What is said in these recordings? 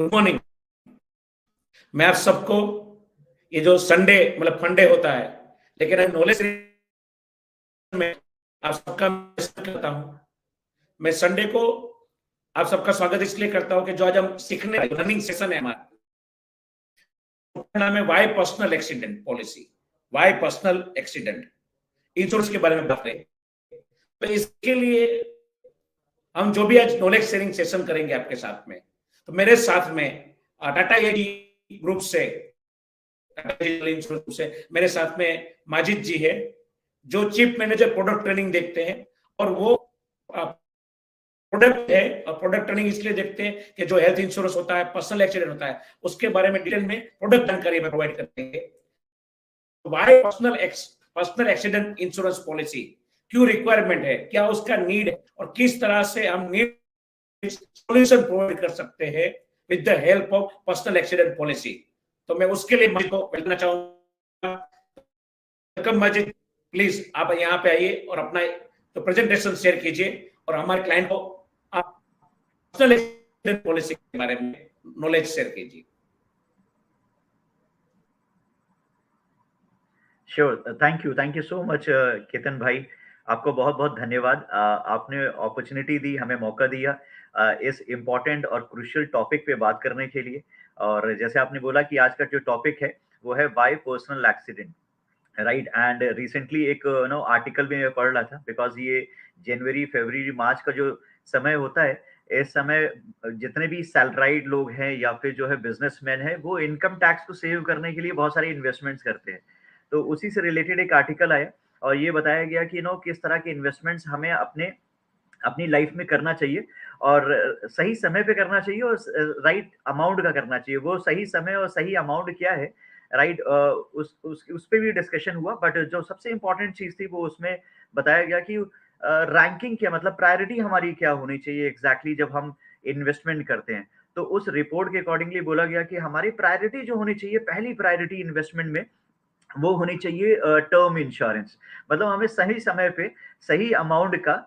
Good morning. मैं आप सबको ये जो संडे मतलब फंडे होता है, लेकिन नॉलेज में आप सबका करता हूं। मैं संडे को आप सबका स्वागत इसलिए करता हूं कि जो आज हम सीखने लर्निंग सेशन है हमारा, नाम है why personal accident policy. Why personal accident insurance के बारे में बात करें। तो इसके लिए हम जो भी आज नॉलेज शेयरिंग सेशन करेंगे आपके साथ में, तो मेरे साथ में टाटा एडी ग्रुप से मेरे साथ में माजिद जी है, जो चीफ मैनेजर प्रोडक्ट ट्रेनिंग देखते हैं। और वो प्रोडक्ट है, और प्रोडक्ट ट्रेनिंग इसलिए देखते हैं कि जो हेल्थ इंश्योरेंस होता है, पर्सनल एक्सीडेंट होता है, उसके बारे में डिटेल में प्रोडक्ट जानकारी में प्रोवाइड करेंगे। Why personal accident insurance policy क्यों रिक्वायरमेंट है, क्या उसका नीड है, और किस तरह से हम नीड सॉल्यूशन प्रोवाइड कर सकते हैं with the help of personal accident policy. तो मैं उसके लिए मजिद को मिलना चाहूंगा। वेलकम मजिद, प्लीज आप यहाँ पे आइए और अपना तो प्रेजेंटेशन शेयर कीजिए और हमारे क्लाइंट को आप पर्सनल एक्सीडेंट पॉलिसी के बारे में नॉलेज शेयर कीजिए। Sure, thank you so much Ketan भाई, आपको बहुत बहुत धन्यवाद। आपने अपॉर्चुनिटी दी, हमें मौका दिया इस इम्पोर्टेंट और क्रूशियल टॉपिक पे बात करने के लिए। और जैसे आपने बोला कि आज का जो टॉपिक है वो है why personal accident, right. And recently एक आर्टिकल भी मैं पढ़ रहा था, बिकॉज ये जनवरी फरवरी मार्च का जो समय होता है, इस समय जितने भी सैलराइड लोग हैं या फिर जो है बिजनेसमैन है, वो इनकम टैक्स को सेव करने के लिए बहुत सारे इन्वेस्टमेंट्स करते हैं। तो उसी से रिलेटेड एक आर्टिकल आया और ये बताया गया कि किस तरह के इन्वेस्टमेंट्स हमें अपने अपनी लाइफ में करना चाहिए, और सही समय पे करना चाहिए, और राइट अमाउंट का करना चाहिए। वो सही समय और सही अमाउंट क्या है, राइट, उस पे भी डिस्कशन हुआ। बट जो सबसे इम्पोर्टेंट चीज थी वो उसमें बताया गया कि रैंकिंग क्या, मतलब प्रायोरिटी हमारी क्या होनी चाहिए एग्जैक्टली जब हम इन्वेस्टमेंट करते हैं। तो उस रिपोर्ट के अकॉर्डिंगली बोला गया कि हमारी प्रायोरिटी जो होनी चाहिए, पहली प्रायोरिटी इन्वेस्टमेंट में वो होनी चाहिए टर्म इंश्योरेंस। मतलब हमें सही समय पे सही अमाउंट का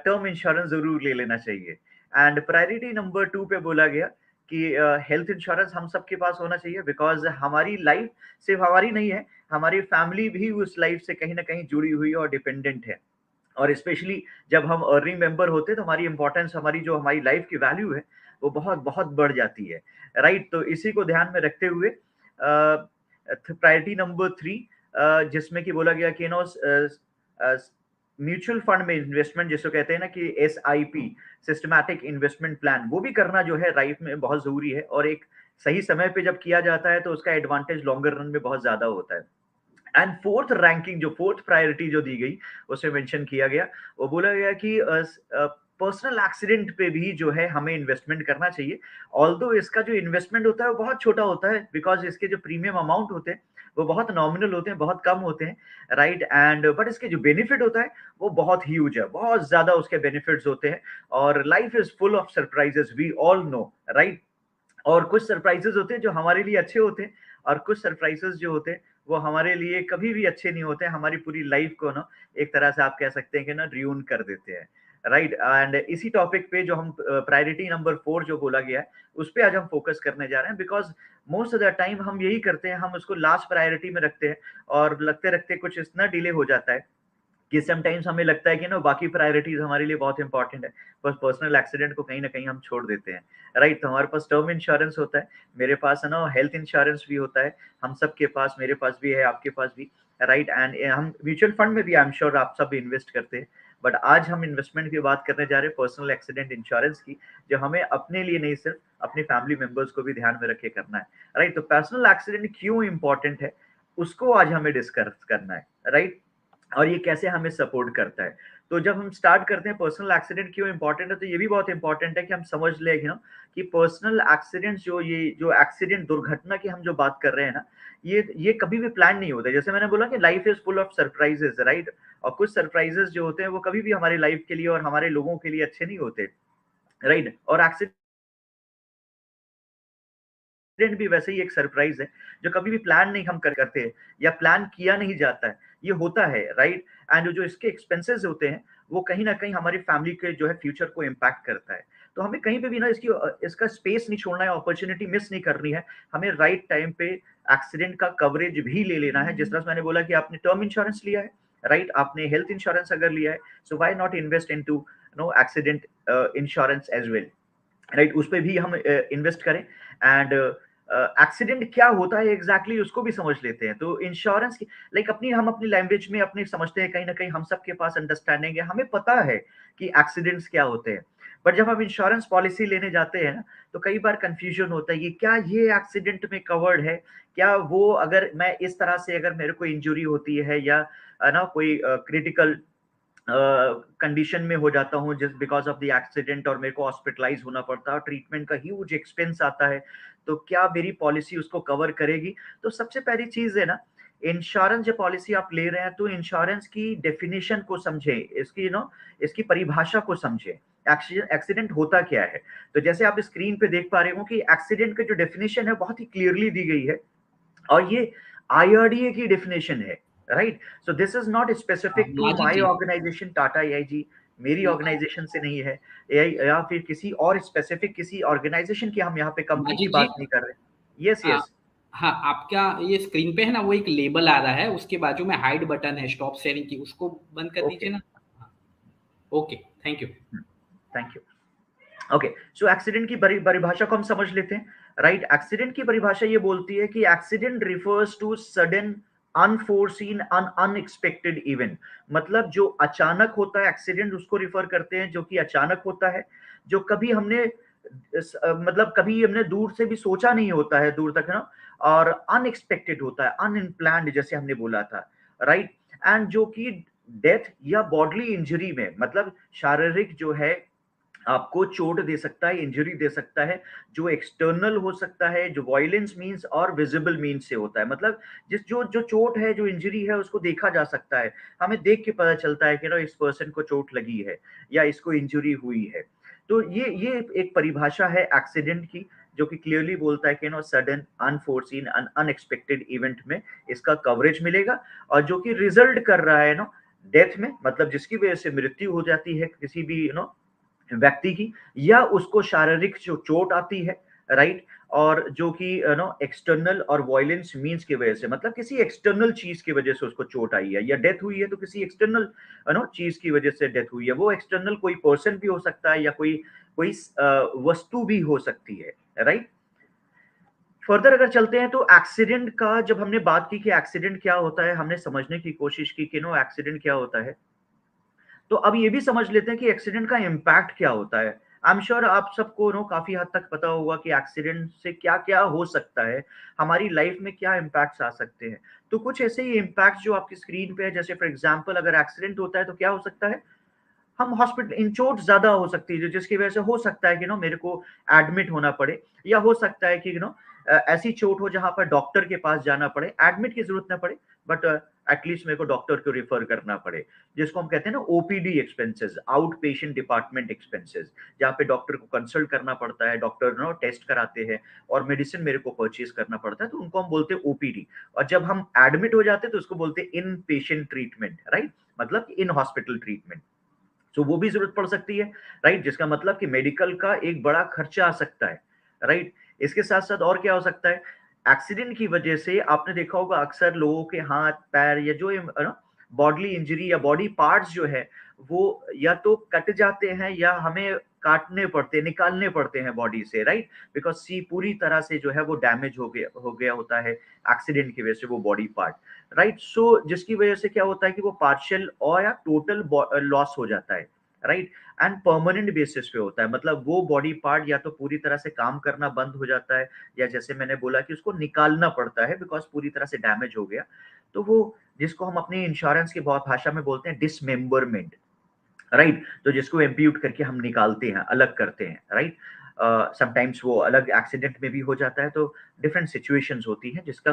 टर्म इंश्योरेंस जरूर ले लेना चाहिए। एंड प्रायोरिटी नंबर 2 पे बोला गया कि हेल्थ इंश्योरेंस हम सबके पास होना चाहिए, बिकॉज हमारी लाइफ सिर्फ हमारी नहीं है, हमारी फैमिली भी उस लाइफ से कहीं ना कहीं जुड़ी हुई है और डिपेंडेंट है। और स्पेशली जब हम अर्निंग मेंबर होते हैं तो हमारी इंपॉर्टेंस, हमारी जो हमारी लाइफ की वैल्यू है वो बहुत बहुत बढ़ जाती है, राइट। तो इसी को ध्यान में रखते हुए प्रायोरिटी नंबर 3, जिसमें कि बोला गया कि म्यूचुअल फंड में इन्वेस्टमेंट, जिसको कहते हैं ना कि SIP, सिस्टमैटिक इन्वेस्टमेंट प्लान, वो भी करना जो है लाइफ में बहुत जरूरी है। और एक सही समय पे जब किया जाता है तो उसका एडवांटेज लॉन्गर रन में बहुत ज्यादा होता है। एंड फोर्थ रैंकिंग, जो फोर्थ प्रायोरिटी जो दी गई, उसमें मेंशन किया गया, वो बोला गया कि पर्सनल एक्सीडेंट पे भी जो है हमें इन्वेस्टमेंट करना चाहिए। ऑल्दो इसका जो इन्वेस्टमेंट होता है वो बहुत छोटा होता है, बिकॉज इसके जो प्रीमियम अमाउंट होते हैं वो बहुत नॉमिनल होते हैं, बहुत कम होते हैं, राइट। एंड बट इसके जो बेनिफिट होता है वो बहुत ह्यूज है, बहुत ज्यादा उसके बेनिफिट्स होते हैं। और life is full of surprises, we all know, right. और कुछ सरप्राइजेस होते हैं जो हमारे लिए अच्छे होते हैं, और कुछ सरप्राइजेस जो होते हैं वो हमारे लिए कभी भी अच्छे नहीं होते हैं, हमारी पूरी लाइफ को ना एक तरह से आप कह सकते हैं कि ना ड्यून कर देते हैं, राइट। एंड इसी टॉपिक पे जो हम प्रायोरिटी नंबर 4 जो बोला गया है उस पे आज हम फोकस करने जा रहे हैं, because most of the time हम यही करते हैं, हम उसको लास्ट प्रायोरिटी में रखते हैं और लगते रखते कुछ इतना डिले हो जाता है कि समटाइम्स हमें लगता है कि ना बाकी प्रायोरिटीज हमारे लिए बहुत इंपॉर्टेंट है, बस पर्सनल एक्सीडेंट को कहीं ना कहीं हम छोड़ देते हैं, राइट। तो हमारे पास टर्म इंश्योरेंस होता है, मेरे पास है ना हेल्थ इंश्योरेंस भी होता है, हम सबके पास, मेरे पास भी है, आपके पास भी, राइट। एंड हम म्यूचुअल फंड में भी आई एम श्योर आप सब इन्वेस्ट करते हैं। बट आज हम इन्वेस्टमेंट की बात करने जा रहे हैं पर्सनल एक्सीडेंट इंश्योरेंस की, जो हमें अपने लिए नहीं सिर्फ अपनी फैमिली मेंबर्स को भी ध्यान में रखे करना है, राइट। तो पर्सनल एक्सीडेंट क्यों इंपॉर्टेंट है उसको आज हमें डिस्कस करना है, राइट। और ये कैसे हमें सपोर्ट करता है। तो जब हम स्टार्ट करते हैं पर्सनल एक्सीडेंट क्यों इंपॉर्टेंट है, तो ये भी बहुत इंपॉर्टेंट है कि हम समझ लें कि पर्सनल एक्सीडेंट, जो ये जो एक्सीडेंट दुर्घटना की हम जो बात कर रहे हैं ना, ये कभी भी प्लान नहीं होता। जैसे मैंने बोला कि life is full of surprises, right. और कुछ सरप्राइजेस जो होते हैं वो कभी भी हमारी लाइफ के लिए और हमारे लोगों के लिए अच्छे नहीं होते, राइट। और एक्सीडेंट भी वैसे ही एक सरप्राइज है जो कभी भी प्लान नहीं हम करते हैं या प्लान किया नहीं जाता है, ये होता है, राइट। एंड जो इसके एक्सपेंसेस होते हैं वो कहीं ना कहीं हमारी फैमिली के जो है फ्यूचर को इम्पैक्ट करता है। तो हमें कहीं पे भी ना इसका स्पेस नहीं छोड़ना है, अपॉर्चुनिटी मिस नहीं करनी है, हमें राइट टाइम पे एक्सीडेंट का कवरेज भी ले लेना है। जिस तरह से मैंने बोला कि आपने टर्म इंश्योरेंस लिया है, राइट, आपने हेल्थ इंश्योरेंस अगर लिया है, so why not invest into accident insurance as well, right, उस पे भी हम इन्वेस्ट करें। एंड एक्सीडेंट क्या होता है एग्जैक्टली उसको भी समझ लेते हैं। तो इंश्योरेंस की लाइक हम अपनी लैंग्वेज में अपने समझते हैं, कहीं ना कहीं हम सबके पास अंडरस्टैंडिंग है, हमें पता है कि एक्सीडेंट्स क्या होते हैं, बट जब हम इंश्योरेंस पॉलिसी लेने जाते हैं ना, तो कई बार कंफ्यूजन होता है कि क्या ये एक्सीडेंट में कवर्ड है, क्या वो अगर मैं इस तरह से अगर मेरे को इंजुरी होती है या ना कोई क्रिटिकल कंडीशन में हो जाता हूँ just because of the accident और मेरे को हॉस्पिटलाइज होना पड़ता है, ट्रीटमेंट का ह्यूज एक्सपेंस आता है, तो क्या मेरी पॉलिसी उसको कवर करेगी। तो सबसे पहली चीज है ना, इंश्योरेंस जब पॉलिसी आप ले रहे हैं तो इंश्योरेंस की डेफिनेशन को समझें, इसकी इसकी परिभाषा को समझें, एक्सीडेंट होता क्या है। तो जैसे आप स्क्रीन पे देख पा रहे हो कि एक्सीडेंट का जो डेफिनेशन है बहुत ही क्लियरली दी गई है, और ये IRDA की डेफिनेशन है, right. So this is not specific to Majid my ji, organisation Tata AIG, मेरी ऑर्गेनाइजेशन से नहीं है, या फिर किसी और स्पेसिफिक किसी ऑर्गेनाइजेशन की, हम यहाँ पे कंपनी की माजिद जी, बात नहीं कर रहे। यस आ, यस। हाँ, आपका ये स्क्रीन पे है ना, वो एक लेबल आ रहा है, उसके बाजू में हाइड बटन है स्टॉप शेयरिंग की, उसको बंद कर ओके, दीजिए ना। Okay, thank you. Thank you. Okay, so accident की परिभाषा को हम समझ लेते हैं, राइट। एक्सीडेंट की परिभाषा ये बोलती है कि accident refers to sudden unforeseen unexpected event, मतलब जो अचानक होता है एक्सीडेंट उसको रिफर करते हैं, जो कि अचानक होता है, जो कभी हमने मतलब कभी हमने दूर से भी सोचा नहीं होता है दूर तक ना, और अनएक्सपेक्टेड होता है, अनप्लान्ड जैसे हमने बोला था, राइट। एंड जो कि डेथ या बॉडली इंजरी में, मतलब शारीरिक जो है आपको चोट दे सकता है, इंजरी दे सकता है, जो एक्सटर्नल हो सकता है, जो वायलेंस मींस और विजिबल मींस से होता है, मतलब जिस जो जो चोट है, जो इंजरी है, उसको देखा जा सकता है, हमें देख के पता चलता है कि ना इस पर्सन को चोट लगी है या इसको इंजरी हुई है। तो ये एक परिभाषा है एक्सीडेंट की, जो कि क्लियरली बोलता है कि no sudden unforeseen unexpected event में इसका कवरेज मिलेगा, और जो कि रिजल्ट कर रहा है नो डेथ में, मतलब जिसकी वजह से मृत्यु हो जाती है किसी भी व्यक्ति की, या उसको शारीरिक जो चोट आती है, राइट, और जो कि एक्सटर्नल और वायलेंस मींस की वजह से, मतलब किसी एक्सटर्नल चीज की वजह से उसको चोट आई है या डेथ हुई है, तो किसी एक्सटर्नल चीज की वजह से डेथ हुई है। वो एक्सटर्नल कोई पर्सन भी हो सकता है या कोई कोई वस्तु भी हो सकती है, राइट। फर्दर अगर चलते हैं तो एक्सीडेंट का जब हमने बात की कि एक्सीडेंट क्या होता है, हमने समझने की कोशिश की कि एक्सीडेंट क्या होता है, तो अब ये भी समझ लेते हैं कि एक्सीडेंट का इम्पैक्ट क्या होता है। आई एम श्योर आप सबको काफी हद तक पता होगा कि एक्सीडेंट से क्या क्या हो सकता है, हमारी लाइफ में क्या इम्पैक्ट्स आ सकते हैं। तो कुछ ऐसे ही इम्पैक्ट जो आपकी स्क्रीन पे है, जैसे फॉर एग्जांपल अगर एक्सीडेंट होता है तो क्या हो सकता है, हम हॉस्पिटल इन चोट ज्यादा हो सकती है, जिसकी वजह से हो सकता है कि मेरे को एडमिट होना पड़े, या हो सकता है कि ऐसी चोट हो जहां पर डॉक्टर के पास जाना पड़े, एडमिट की जरूरत ना पड़े, बट एटलीस्ट मेरे को डॉक्टर को रिफर करना पड़े, जिसको हम कहते हैं ना OPD expenses, out patient department expenses, जहाँ पे डॉक्टर को कंसल्ट करना पड़ता है, डॉक्टर टेस्ट कराते हैं और मेडिसिन मेरे को परचेज करना पड़ता है, तो उनको हम बोलते हैं OPD। और जब हम एडमिट हो जाते हैं तो उसको बोलते हैं इन पेशेंट ट्रीटमेंट, राइट, मतलब इन हॉस्पिटल ट्रीटमेंट। तो वो भी जरूरत पड़ सकती है, राइट, जिसका मतलब कि मेडिकल का एक बड़ा खर्चा आ सकता है, राइट। इसके साथ साथ और क्या हो सकता है, एक्सीडेंट की वजह से आपने देखा होगा अक्सर लोगों के हाथ पैर या जो बॉडली इंजरी या बॉडी पार्ट्स जो है वो या तो कट जाते हैं या हमें काटने पड़ते, निकालने पड़ते हैं बॉडी से, राइट, बिकॉज सी पूरी तरह से जो है वो डैमेज हो गया होता है एक्सीडेंट की वजह से वो बॉडी पार्ट, राइट। सो जिसकी वजह से क्या होता है कि वो पार्शियल और या टोटल लॉस हो जाता है, राइट, एंड परमानेंट बेसिस पे होता है, मतलब वो बॉडी पार्ट या तो पूरी तरह से काम करना बंद हो जाता है, या जैसे मैंने बोला कि उसको निकालना पड़ता है बिकॉज पूरी तरह से डैमेज हो गया, तो वो जिसको हम अपनी इंश्योरेंस की बहुत भाषा में बोलते हैं डिसमेंबरमेंट, राइट। तो जिसको एम्प्यूट करके हम निकालते हैं, अलग करते हैं, राइट। समटाइम्स वो अलग एक्सीडेंट में भी हो जाता है, तो डिफरेंट सिचुएशंस होती हैं, जिसका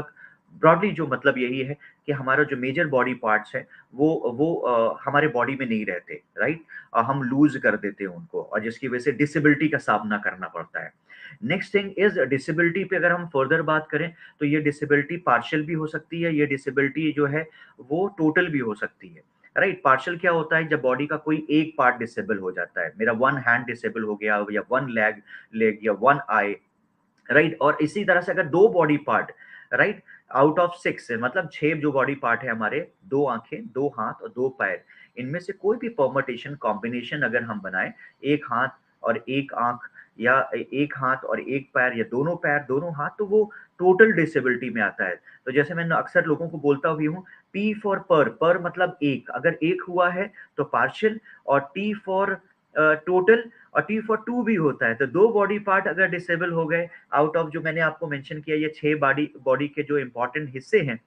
ब्रॉडली जो मतलब यही है कि हमारा जो मेजर बॉडी पार्ट्स है वो हमारे बॉडी में नहीं रहते, राइट, हम लूज कर देते हैं उनको, और जिसकी वजह से डिसेबिलिटी का सामना करना पड़ता है। नेक्स्ट थिंग इज डिसेबिलिटी पे अगर हम फर्दर बात करें तो ये डिसेबिलिटी पार्शियल भी हो सकती है, ये डिसेबिलिटी जो है वो टोटल भी हो सकती है, राइट। पार्शियल क्या होता है, जब बॉडी का कोई एक पार्ट डिसेबल हो जाता है, मेरा वन हैंड डिसेबल हो गया या वन लेग या वन आई, राइट। और इसी तरह से अगर दो body part, right, out of 6, मतलब 6 जो बॉडी पार्ट है हमारे, 2 आंखें, 2 हाथ और 2 पैर, इनमें से कोई भी परमुटेशन कॉम्बिनेशन अगर हम बनाए, एक हाथ और एक आंख, या एक हाथ और एक पैर, या दोनों पैर दोनों हाथ, तो वो टोटल डिसेबिलिटी में आता है। तो जैसे मैं अक्सर लोगों को बोलता भी हूँ, P फॉर पर मतलब एक, अगर एक हुआ है तो पार्शियल, और T फॉर टोटल, और T फॉर 2 भी होता है। तो 2 बॉडी पार्ट अगर डिसेबल हो गए आउट ऑफ जो मैंने आपको मेंशन किया, ये 6 बॉडी के जो इंपॉर्टेंट हिस्से हैं,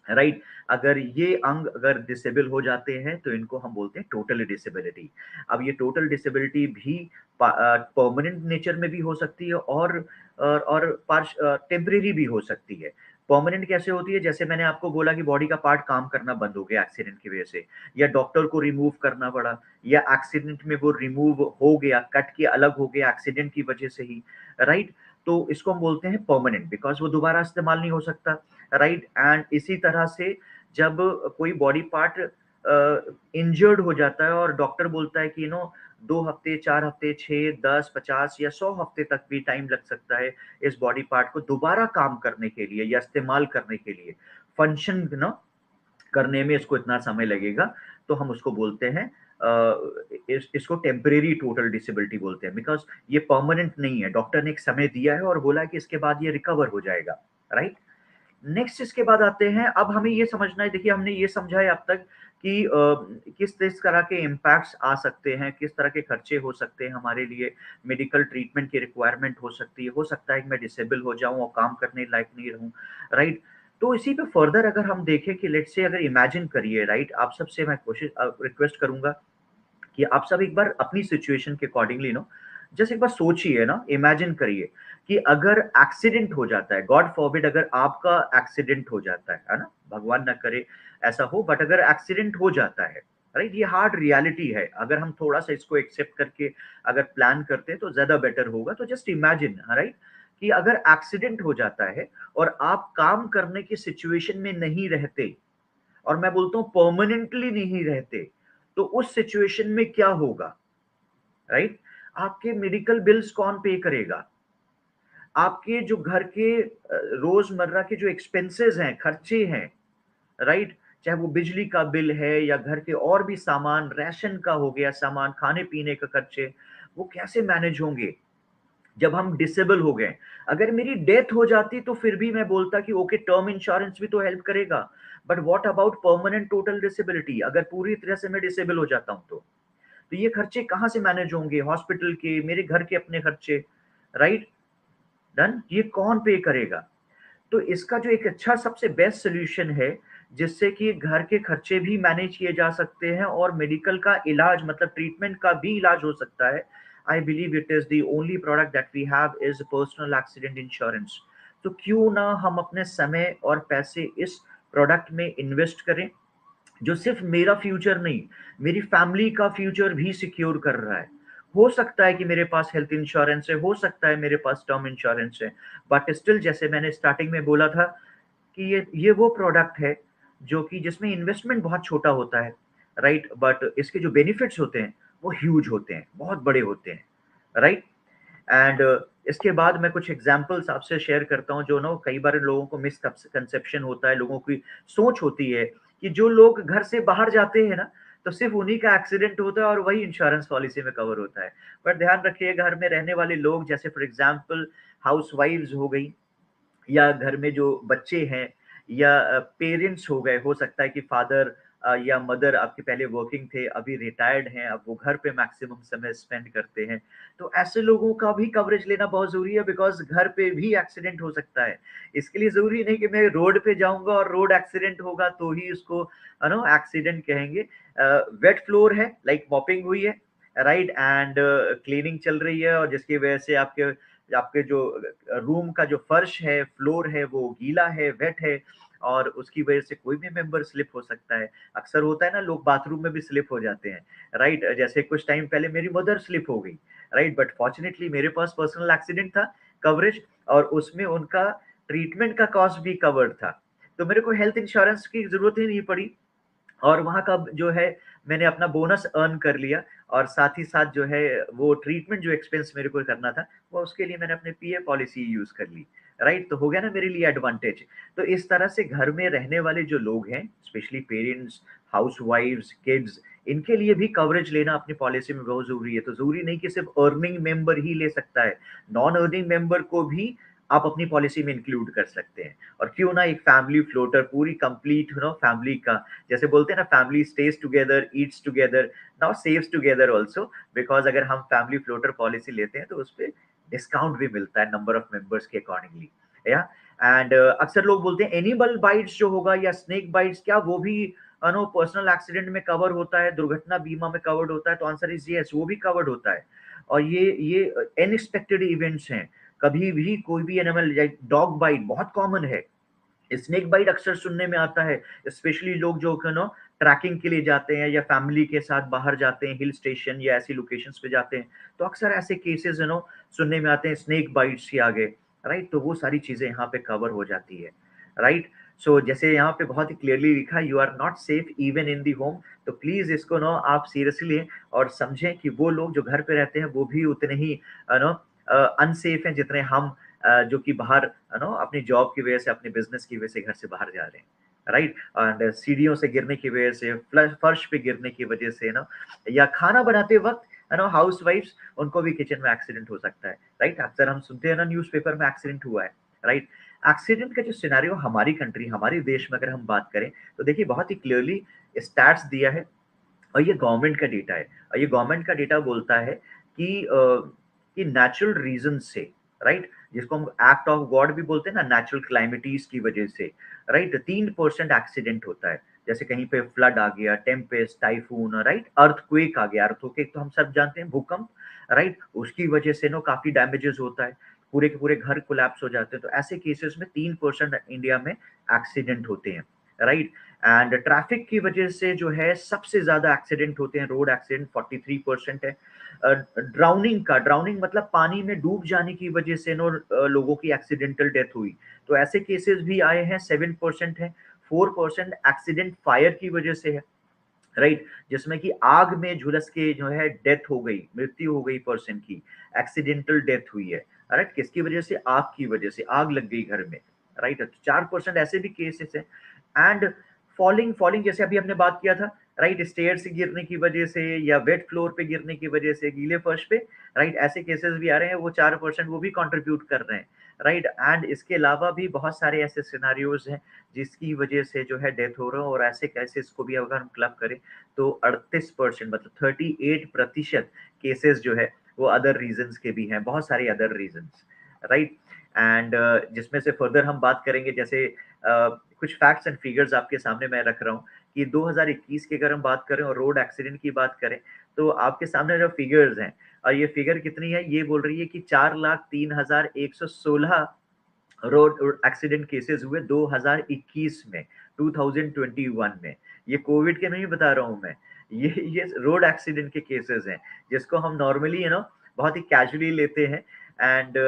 राइट, अगर ये अंग अगर डिसेबल हो जाते हैं तो इनको हम बोलते हैं टोटल डिसेबिलिटी। अब ये टोटल डिसेबिलिटी भी परमानेंट नेचर में भी हो सकती है और टेम्परेरी भी हो सकती है। परमानेंट कैसे होती है, जैसे मैंने आपको बोला कि बॉडी का पार्ट काम करना बंद हो गया एक्सीडेंट की वजह से, या डॉक्टर को रिमूव करना पड़ा, या एक्सीडेंट में वो रिमूव हो गया, कट के अलग हो गया एक्सीडेंट की वजह से ही, राइट। तो इसको हम बोलते हैं परमानेंट, बिकॉज वो दोबारा इस्तेमाल नहीं हो सकता, राइट। एंड इसी तरह से जब कोई बॉडी पार्ट इंजर्ड हो जाता है और डॉक्टर बोलता है कि 2 हफ्ते, 4 हफ्ते, 6, 10, 50 या 100 हफ्ते तक भी टाइम लग सकता है इस बॉडी पार्ट को दोबारा काम करने के लिए या इस्तेमाल करने के लिए, फंक्शन करने में इसको इतना समय लगेगा, तो हम उसको बोलते हैं इसको टेम्परेरी टोटल डिसेबिलिटी बोलते हैं, बिकॉज ये परमानेंट नहीं है। डॉक्टर ने एक समय दिया है और बोला कि इसके बाद ये रिकवर हो जाएगा, राइट। नेक्स्ट इसके बाद आते हैं, अब हमें ये समझना है, देखिए हमने ये समझा है अब तक कि किस तरह के इम्पैक्ट्स आ सकते हैं, किस तरह के खर्चे हो सकते हैं हमारे लिए, मेडिकल ट्रीटमेंट की रिक्वायरमेंट हो सकती है, हो सकता है कि मैं डिसेबल हो जाऊं और काम करने लायक नहीं रहूं, राइट। तो इसी पे फर्दर अगर हम देखें कि लेट्स से अगर इमेजिन करिए, राइट, आप सबसे मैं रिक्वेस्ट करूंगा कि आप सब एक बार अपनी सिचुएशन के अकॉर्डिंगली जैसे एक बार सोचिए इमेजिन करिए कि अगर एक्सीडेंट हो जाता है, गॉड फॉरबिड अगर आपका एक्सीडेंट हो जाता है ना, भगवान ना करे ऐसा हो, बट अगर एक्सीडेंट हो जाता है, राइट, ये हार्ड रियलिटी है। अगर हम थोड़ा सा इसको एक्सेप्ट करके अगर प्लान करते हैं तो ज्यादा बेटर होगा। तो जस्ट इमेजिन, राइट, कि अगर एक्सीडेंट हो जाता है और आप काम करने की सिचुएशन में नहीं रहते, और मैं बोलता हूं परमानेंटली नहीं रहते, तो उस सिचुएशन में क्या होगा, राइट। आपके मेडिकल बिल्स कौन पे करेगा, आपके जो घर के रोजमर्रा के जो एक्सपेंसेस हैं, खर्चे हैं, राइट, चाहे वो बिजली का बिल है या घर के और भी सामान, राशन का हो गया सामान, खाने पीने का खर्चे, वो कैसे मैनेज होंगे जब हम डिसेबल हो गए। अगर मेरी डेथ हो जाती तो फिर भी मैं बोलता कि ओके, टर्म इंश्योरेंस भी तो हेल्प करेगा, but what about permanent total disability, अगर पूरी तरह से मैं डिसेबल हो जाता हूं तो ये खर्चे कहाँ से मैनेज होंगे, हॉस्पिटल के, मेरे घर के अपने खर्चे, राइट, डन, ये कौन पे करेगा। तो इसका जो एक अच्छा सबसे बेस्ट सोल्यूशन है जिससे कि घर के खर्चे भी मैनेज किए जा सकते हैं और मेडिकल का इलाज, मतलब ट्रीटमेंट का भी इलाज हो सकता है, I believe it is the only product that we have is personal accident insurance. तो क्यों ना हम अपने समय और पैसे इस प्रोडक्ट में इन्वेस्ट करें जो सिर्फ मेरा फ्यूचर नहीं, मेरी फैमिली का फ्यूचर भी सिक्योर कर रहा है। हो सकता है कि मेरे पास हेल्थ इंश्योरेंस है, हो सकता है मेरे पास टर्म इंश्योरेंस है, बट स्टिल जैसे मैंने स्टार्टिंग में बोला था कि ये वो प्रोडक्ट है जो कि जिसमें इन्वेस्टमेंट बहुत छोटा होता है, राइट, बट इसके जो बेनिफिट्स होते हैं वो ह्यूज होते हैं, बहुत बड़े होते हैं, राइट। एंड इसके बाद मैं कुछ एग्जांपल्स आपसे शेयर करता हूं जो कई बार लोगों को मिसकंसेप्शन होता है, लोगों की सोच होती है कि जो लोग घर से बाहर जाते हैं ना तो सिर्फ उन्हीं का एक्सीडेंट होता है और वही इंश्योरेंस पॉलिसी में कवर होता है। पर ध्यान रखिए, घर में रहने वाले लोग, जैसे फॉर एग्जांपल हाउस वाइफ्स हो गई, या घर में जो बच्चे हैं, या पेरेंट्स हो गए, हो सकता है कि फादर या मदर आपके पहले वर्किंग थे, अभी रिटायर्ड हैं, अब वो घर पे मैक्सिमम समय स्पेंड करते हैं, तो ऐसे लोगों का भी कवरेज लेना बहुत जरूरी है, बिकॉज घर पे भी एक्सीडेंट हो सकता है। इसके लिए जरूरी नहीं कि मैं रोड पे जाऊंगा और रोड एक्सीडेंट होगा तो ही उसको एक्सीडेंट कहेंगे। वेट फ्लोर है, लाइक मॉपिंग हुई है, राइट, एंड क्लीनिंग चल रही है, और जिसकी वजह से आपके आपके जो रूम का जो फर्श है, फ्लोर है, वो गीला है, वेट है, और उसकी वजह से कोई भी मेंबर स्लिप हो सकता है। अक्सर होता है ना, लोग बाथरूम में भी स्लिप हो जाते हैं, राइट। जैसे कुछ टाइम पहले मेरी मदर स्लिप हो गई, राइट, बट फॉर्चुनेटली मेरे पास पर्सनल एक्सीडेंट था कवरेज, और उसमें उनका ट्रीटमेंट का कॉस्ट भी कवर्ड था, तो मेरे को हेल्थ इंश्योरेंस की जरूरत ही नहीं पड़ी। और वहाँ का जो है मैंने अपना बोनस अर्न कर लिया, और साथ ही साथ जो है वो ट्रीटमेंट जो एक्सपेंस मेरे को करना था वो उसके लिए मैंने अपने पीएफ पॉलिसी यूज कर ली, राइट। तो हो गया ना मेरे लिए एडवांटेज। तो इस तरह से घर में रहने वाले जो लोग हैं, स्पेशली पेरेंट्स, हाउस वाइफ्स, किड्स, इनके लिए भी कवरेज लेना अपनी पॉलिसी में बहुत जरूरी है। तो जरूरी नहीं कि सिर्फ अर्निंग मेंबर ही ले सकता है, नॉन अर्निंग मेंबर को भी आप अपनी पॉलिसी में इंक्लूड कर सकते हैं। और क्यों ना एक फैमिली फ्लोटर पूरी कंप्लीट फैमिली का, जैसे बोलते हैं ना, family stage together, eats together, now saves together also, because अगर हम फैमिली फ्लोटर पॉलिसी लेते हैं तो उस पर डिस्काउंट भी मिलता है नंबर ऑफ मेंबर्स के अकॉर्डिंगली, या। एंड अक्सर लोग बोलते हैं एनिमल बाइट्स जो होगा या स्नेक बाइट्स, क्या वो भी नो पर्सनल एक्सीडेंट में कवर होता है, दुर्घटना बीमा में कवर्ड होता है? तो आंसर इज यस, वो भी कवर्ड होता है। और ये अनएक्सपेक्टेड इवेंट्स हैं, कभी भी कोई भी एनिमल, डॉग बाइट बहुत कॉमन है, स्नेक बाइट अक्सर सुनने में आता है, स्पेशली लोग जो ट्रैकिंग के लिए जाते हैं या फैमिली के साथ बाहर जाते हैं, हिल स्टेशन या ऐसी लोकेशंस पे जाते हैं, तो अक्सर ऐसे केसेस सुनने में आते हैं स्नेक बाइट्स के आगे, राइट। तो वो सारी चीजें यहाँ पे कवर हो जाती है, राइट। सो जैसे यहाँ पे बहुत ही क्लियरली लिखा है, you are not safe even in the home. तो प्लीज इसको आप सीरियसली लें और समझें कि वो लोग जो घर पे रहते हैं वो भी उतने ही अनसेफ हैं जितने हम जो कि बाहर अपनी जॉब की वजह से, अपने बिजनेस की वजह से घर से बाहर जा रहे हैं, राइट। एंड सीढ़ियों से गिरने की वजह से, फर्श पे गिरने की वजह से या खाना बनाते वक्त हाउस वाइफ्स, उनको भी किचन में एक्सीडेंट हो सकता है, राइट। अक्सर हम सुनते हैं ना न्यूज़पेपर में एक्सीडेंट हुआ है, राइट। एक्सीडेंट का जो सिनेरियो हमारी कंट्री, हमारे देश में अगर हम बात करें तो देखिए बहुत ही क्लियरली स्टैट्स दिया है, और ये गवर्नमेंट का डेटा है। और ये गवर्नमेंट का डेटा बोलता है कि नेचुरल रीजन से, राइट, जिसको हम एक्ट ऑफ गॉड भी बोलते हैं ना, नेचुरल क्लाइमेटीज की वजह से, राइट, 3% एक्सीडेंट होता है। जैसे कहीं पे फ्लड आ गया, टेम्पेस्ट, टाइफून, राइट, अर्थक्वेक आ गया। अर्थक्वेक तो हम सब जानते हैं, भूकंप, राइट, उसकी वजह से काफी डैमेजेस होता है, पूरे के पूरे घर कोलैप्स हो जाते हैं। तो ऐसे केसेस में 3% इंडिया में एक्सीडेंट होते हैं, राइट। एंड ट्रैफिक की वजह से जो है सबसे ज्यादा एक्सीडेंट होते हैं, रोड एक्सीडेंट 43% है। ड्राउनिंग मतलब पानी में डूब जाने की वजह से लोगों की एक्सीडेंटल डेथ हुई, तो ऐसे केसेस भी आए हैं, 7% है। 4% एक्सीडेंट फायर की वजह से है, राइट, जिसमें कि आग में झुलस के जो है डेथ हो गई, मृत्यु हो गई पर्सन की, एक्सीडेंटल डेथ हुई है, राइट। किसकी वजह से? आग की वजह से, आग लग गई घर में, राइट। 4% ऐसे भी केसेस है। एंड फॉलिंग जैसे अभी हमने बात किया था, राइट, स्टेयर से गिरने की वजह से या वेट फ्लोर पे गिरने की वजह से, गीले फर्श पे, राइट, ऐसे केसेस भी आ रहे हैं, वो 4% वो भी कंट्रीब्यूट कर रहे हैं, राइट। एंड इसके अलावा भी बहुत सारे ऐसे सिनेरियोज हैं जिसकी वजह से जो है डेथ हो रहा है, और ऐसे केसेस को भी अगर हम क्लब करें तो 38% मतलब 38% केसेस जो है वो अदर रीजंस के भी हैं, बहुत सारे अदर रीजंस, राइट। एंड जिसमें से फर्दर हम बात करेंगे, जैसे कुछ फैक्ट्स एंड फिगर्स आपके सामने मैं रख रहा हूँ कि 2021 की अगर हम बात करें और रोड एक्सीडेंट की बात करें, तो आपके सामने जो फिगर्स हैं, और ये फिगर कितनी है, ये बोल रही है कि 4,03,116 रोड एक्सीडेंट केसेस हुए 2021 में, 2021 में। ये कोविड के नहीं बता रहा हूँ मैं, ये रोड एक्सीडेंट के केसेस हैं, जिसको हम नॉर्मली बहुत ही कैजुअली लेते हैं। एंड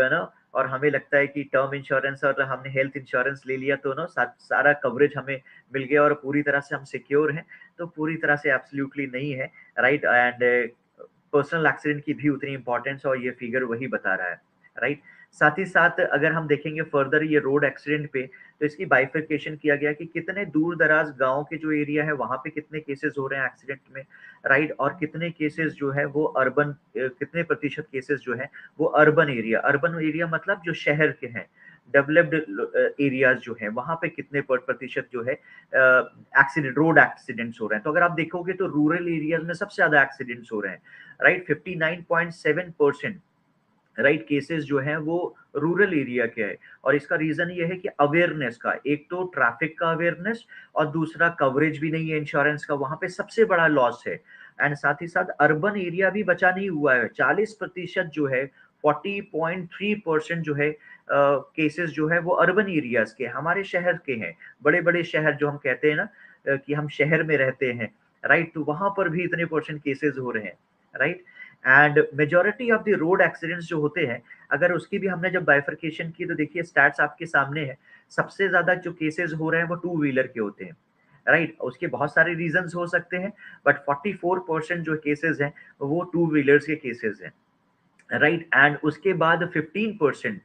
और हमें लगता है कि टर्म इंश्योरेंस और हमने हेल्थ इंश्योरेंस ले लिया तो सारा कवरेज हमें मिल गया और पूरी तरह से हम सिक्योर हैं। तो पूरी तरह से एब्सोल्युटली नहीं है, राइट। एंड पर्सनल एक्सीडेंट की भी उतनी इंपॉर्टेंस, और ये फिगर वही बता रहा है, राइट। साथ ही साथ अगर हम देखेंगे फर्दर ये रोड एक्सीडेंट पे, तो इसकी बाइफर्केशन किया गया कि कितने दूर दराज गांव के जो एरिया है वहां पे कितने केसेस हो रहे हैं एक्सीडेंट में, राइट, और कितने केसेस जो है वो अर्बन, कितने प्रतिशत केसेस जो है वो अर्बन एरिया मतलब जो शहर के हैं, डेवलप्ड एरियाज जो है वहां पे कितने प्रतिशत जो है एक्सीडेंट, रोड एक्सीडेंट्स हो रहे हैं। तो अगर आप देखोगे तो रूरल एरियाज में सबसे ज्यादा एक्सीडेंट्स हो रहे हैं, राइट, 59.7%, राइट, केसेस जो हैं वो रूरल एरिया के है। और इसका रीजन ये है कि अवेयरनेस का, एक तो ट्रैफिक का अवेयरनेस, और दूसरा कवरेज भी नहीं है इंश्योरेंस का, वहां पे सबसे बड़ा लॉस है। एंड साथ ही साथ अर्बन एरिया भी बचा नहीं हुआ है, 40% जो है, 40.3% जो है केसेस जो है वो अर्बन एरियाज के, हमारे शहर के हैं, बड़े बड़े शहर जो हम कहते हैं ना कि हम शहर में रहते हैं, राइट। तो वहां पर भी इतने परसेंट केसेस हो रहे हैं, right. And majority of the road accidents जो होते हैं, अगर उसकी भी हमने जब बाइफर्केशन की तो देखिए स्टैट्स आपके सामने है, सबसे ज्यादा जो केसेस हो रहे हैं वो टू व्हीलर के होते हैं, राइट। उसके बहुत सारे रीजंस हो सकते हैं, बट 44% जो केसेस हैं वो टू व्हीलर्स के केसेस हैं, राइट। एंड उसके बाद 15%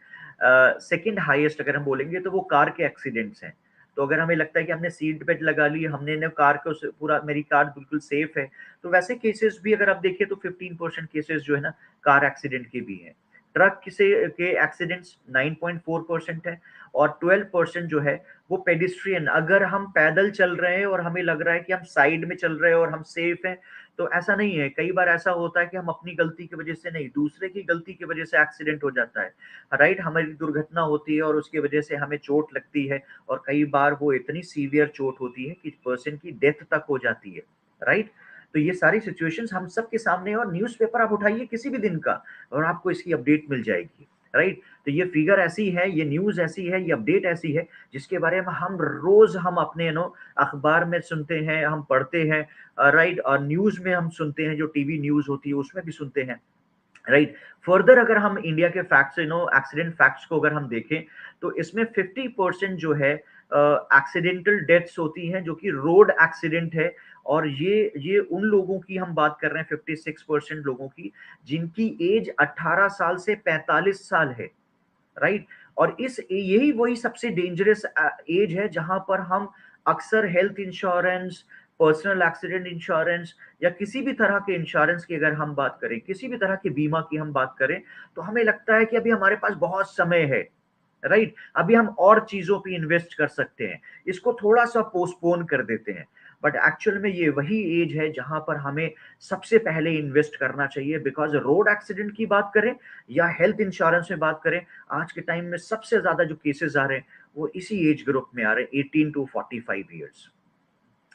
सेकंड हाईएस्ट अगर हम बोलेंगे तो वो कार के एक्सीडेंट्स हैं। तो अगर हमें लगता है कि हमने सीट बेल्ट लगा ली, हमने ना कार को पूरा, मेरी कार बिल्कुल सेफ है, तो वैसे केसेस भी अगर आप देखिए तो 15% केसेस जो है ना कार एक्सीडेंट के भी हैं। ट्रक के एक्सीडेंट्स 9.4% है, और 12% जो है वो पेडिस्ट्रियन, अगर हम पैदल चल रहे हैं और हमें लग रहा है कि हम साइड में चल रहे हैं और हम सेफ हैं, तो ऐसा नहीं है। कई बार ऐसा होता है कि हम अपनी गलती की वजह से नहीं, दूसरे की गलती की वजह से एक्सीडेंट हो जाता है, राइट। हमारी दुर्घटना होती है और उसकी वजह से हमें चोट लगती है, और कई बार वो इतनी सीवियर चोट होती है कि पर्सन की डेथ तक हो जाती है, राइट। तो ये सारी सिचुएशंस हम सबके सामने है, और न्यूज़पेपर आप उठाइए किसी भी दिन का और आपको इसकी अपडेट मिल जाएगी, राइट। तो ये फिगर ऐसी है, ये न्यूज़ ऐसी है, ये अपडेट ऐसी है जिसके बारे में हम रोज हम अपने अखबार में सुनते हैं, हम पढ़ते हैं, राइट। और न्यूज़ में हम सुनते हैं, जो टीवी न्यूज़ होती है उसमें भी सुनते हैं, राइट। फर्दर अगर हम इंडिया के फैक्ट्स, एक्सीडेंट फैक्ट्स को अगर हम देखें, तो इसमें 50% जो है एक्सीडेंटल डेथ्स होती हैं जो कि रोड एक्सीडेंट है, और ये उन लोगों की हम बात कर रहे हैं, 56% लोगों की जिनकी एज 18 साल से 45 साल है, राइट। और इस यही वही सबसे डेंजरस एज है जहां पर हम अक्सर health insurance, personal accident insurance, या किसी भी तरह के इंश्योरेंस की अगर हम बात करें, किसी भी तरह के बीमा की हम बात करें, तो हमें लगता है कि अभी हमारे पास बहुत समय है, राइट। अभी हम और चीजों पे इन्वेस्ट कर सकते हैं, इसको थोड़ा सा पोस्टपोन कर देते हैं, बट एक्चुअल में ये वही एज है जहां पर हमें सबसे पहले इन्वेस्ट करना चाहिए। बिकॉज रोड एक्सीडेंट की बात करें या हेल्थ इंश्योरेंस में बात करें, आज के टाइम में सबसे ज्यादा जो केसेस आ रहे हैं वो इसी एज ग्रुप में आ रहे हैं, 18 to 45 ईयर्स,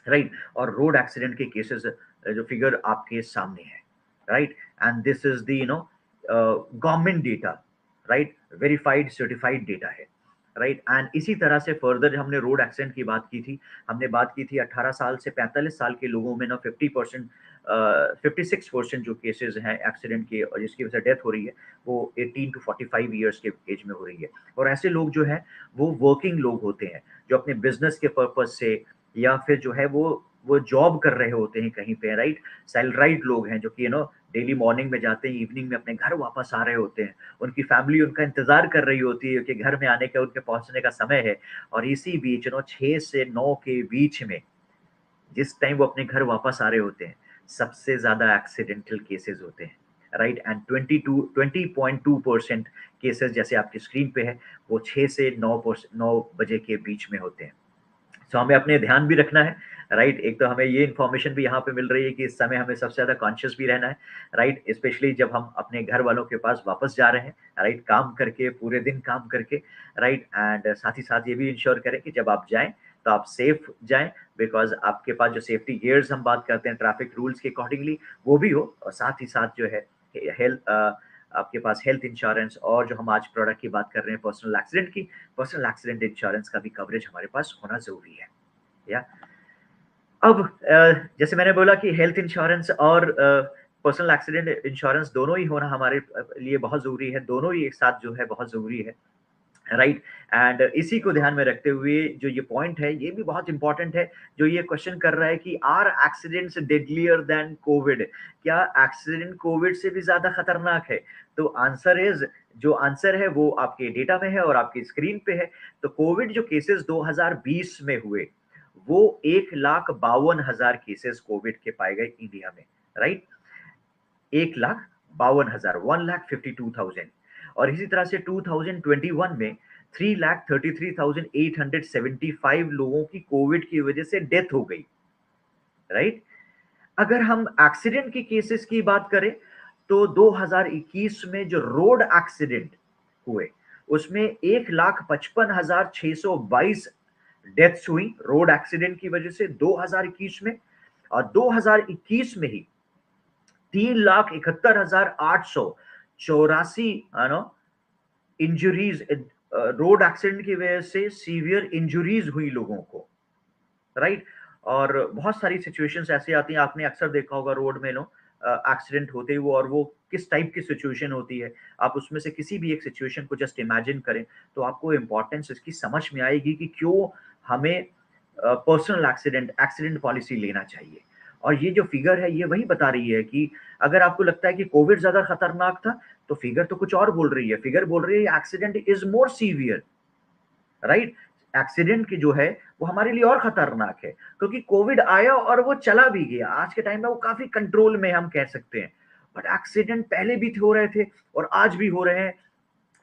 राइट। और रोड एक्सीडेंट के केसेस जो फिगर आपके सामने है, right. And this is the government data, right, verified certified data है, राइट। एंड इसी तरह से फर्दर हमने रोड एक्सीडेंट की बात की थी, हमने बात की थी 18 साल से 45 साल के लोगों में ना 50%, 56% जो केसेस हैं एक्सीडेंट के और जिसकी वजह से डेथ हो रही है, वो 18 to 45 ईयर्स के एज में हो रही है। और ऐसे लोग जो है वो वर्किंग लोग होते हैं, जो अपने बिजनेस के पर्पज से या फिर जो है वो जॉब कर रहे होते हैं कहीं पे, राइट। सैलराइड लोग हैं जो कि डेली मॉर्निंग में जाते हैं, इवनिंग में अपने घर वापस आ रहे होते हैं, उनकी फैमिली उनका इंतजार कर रही होती है कि घर में आने का, उनके पहुंचने का समय है, और इसी बीच 6 से 9 के बीच में जिस टाइम वो अपने घर वापस आ रहे होते हैं, सबसे ज्यादा एक्सीडेंटल केसेस होते हैं, राइट। एंड 20.2% केसेस जैसे आपकी स्क्रीन पे है वो 6 से 9 बजे के बीच में होते हैं। तो हमें अपने ध्यान भी रखना है, राइट। एक तो हमें ये इन्फॉर्मेशन भी यहाँ पे मिल रही है कि इस समय हमें सबसे ज्यादा कॉन्शियस भी रहना है, राइट, स्पेशली जब हम अपने घर वालों के पास वापस जा रहे हैं, राइट, काम करके, पूरे दिन काम करके, राइट। एंड साथ ही साथ ये भी इंश्योर करें कि जब आप जाएं तो आप सेफ जाएं, बिकॉज आपके पास जो सेफ्टी गियर्स हम बात करते हैं ट्रैफिक रूल्स के अकॉर्डिंगली वो भी हो, और साथ ही साथ जो है हेल्थ, आपके पास हेल्थ इंश्योरेंस, और जो हम आज प्रोडक्ट की बात कर रहे हैं पर्सनल एक्सीडेंट की, पर्सनल एक्सीडेंट इंश्योरेंस का भी कवरेज हमारे पास होना जरूरी है, या। अब जैसे मैंने बोला कि हेल्थ इंश्योरेंस और पर्सनल एक्सीडेंट इंश्योरेंस दोनों ही होना हमारे लिए बहुत जरूरी है, दोनों ही एक साथ जो है बहुत जरूरी है, राइट। एंड इसी को ध्यान में रखते हुए जो ये पॉइंट है ये भी बहुत इंपॉर्टेंट है, जो ये क्वेश्चन कर रहा है कि are accidents deadlier then Covid, क्या एक्सीडेंट कोविड से भी ज्यादा खतरनाक है? तो आंसर इज, जो आंसर है वो आपके डेटा में है और आपकी स्क्रीन पे है। तो कोविड जो केसेस 2020 में हुए वो 1,52,000 केसेस कोविड के पाए गए इंडिया में, राइट। 1,52,000, 1,52,000। और इसी तरह से 2021 में 3,33,875 लोगों की कोविड की वजह से डेथ हो गई, राइट। अगर हम एक्सीडेंट की केसेस की बात करें तो 2021 में जो रोड एक्सीडेंट हुए उसमें 1,55,622 डेथ्स हुई रोड एक्सीडेंट की वजह से 2021 में, और 2021 में ही 3,71,884 इंजरीज रोड एक्सीडेंट की वजह से सीवियर इंजरीज हुई लोगों को, राइट। और बहुत सारी सिचुएशंस ऐसी आती हैं, आपने अक्सर देखा होगा रोड में एक्सीडेंट होते हुए, और वो किस टाइप की सिचुएशन होती है, आप उसमें से किसी भी एक सिचुएशन को जस्ट इमेजिन करें तो आपको इंपॉर्टेंस इसकी समझ में आएगी कि क्यों हमें पर्सनल एक्सीडेंट पॉलिसी लेना चाहिए। और ये जो फिगर है ये वही बता रही है कि अगर आपको लगता है कि कोविड ज्यादा खतरनाक था, तो फिगर तो कुछ और बोल रही है। फिगर बोल रही है accident is more severe, right. Accident की जो है वो हमारे लिए और खतरनाक है, क्योंकि कोविड आया और वो चला भी गया। आज के टाइम में वो काफी कंट्रोल में हम कह सकते हैं, बट एक्सीडेंट पहले भी हो रहे थे और आज भी हो रहे हैं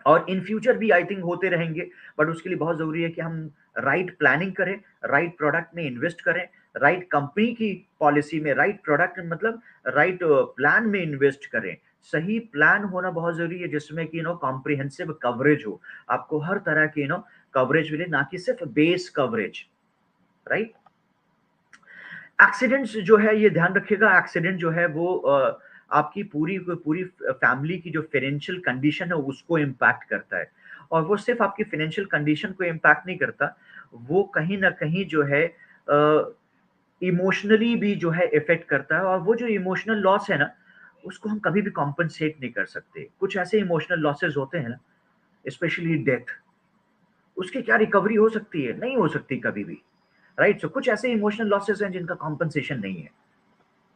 और इन फ्यूचर भी आई थिंक होते रहेंगे। बट उसके लिए बहुत जरूरी है कि हम राइट प्लानिंग करें, राइट प्रोडक्ट में इन्वेस्ट करें, राइट कंपनी की पॉलिसी में, राइट प्रोडक्ट मतलब राइट प्लान में इन्वेस्ट करें। सही प्लान होना बहुत जरूरी है, जिसमें कि कॉम्प्रिहेंसिव कवरेज हो, आपको हर तरह की कवरेज मिले, ना कि सिर्फ बेस कवरेज, राइट। एक्सीडेंट्स जो है ये ध्यान रखिएगा, एक्सीडेंट जो है वो आपकी पूरी पूरी फैमिली की जो फाइनेंशियल कंडीशन है उसको इम्पैक्ट करता है। और वो सिर्फ आपकी फाइनेंशियल कंडीशन को इम्पैक्ट नहीं करता, वो कहीं ना कहीं जो है इमोशनली भी जो है इफेक्ट करता है। और वो जो इमोशनल लॉस है ना, उसको हम कभी भी कॉम्पनसेट नहीं कर सकते। कुछ ऐसे इमोशनल लॉसेस होते हैं ना, स्पेशली डेथ, उसकी क्या रिकवरी हो सकती है? नहीं हो सकती कभी भी, राइट। सो कुछ ऐसे इमोशनल लॉसेस हैं जिनका कॉम्पनसेशन नहीं है,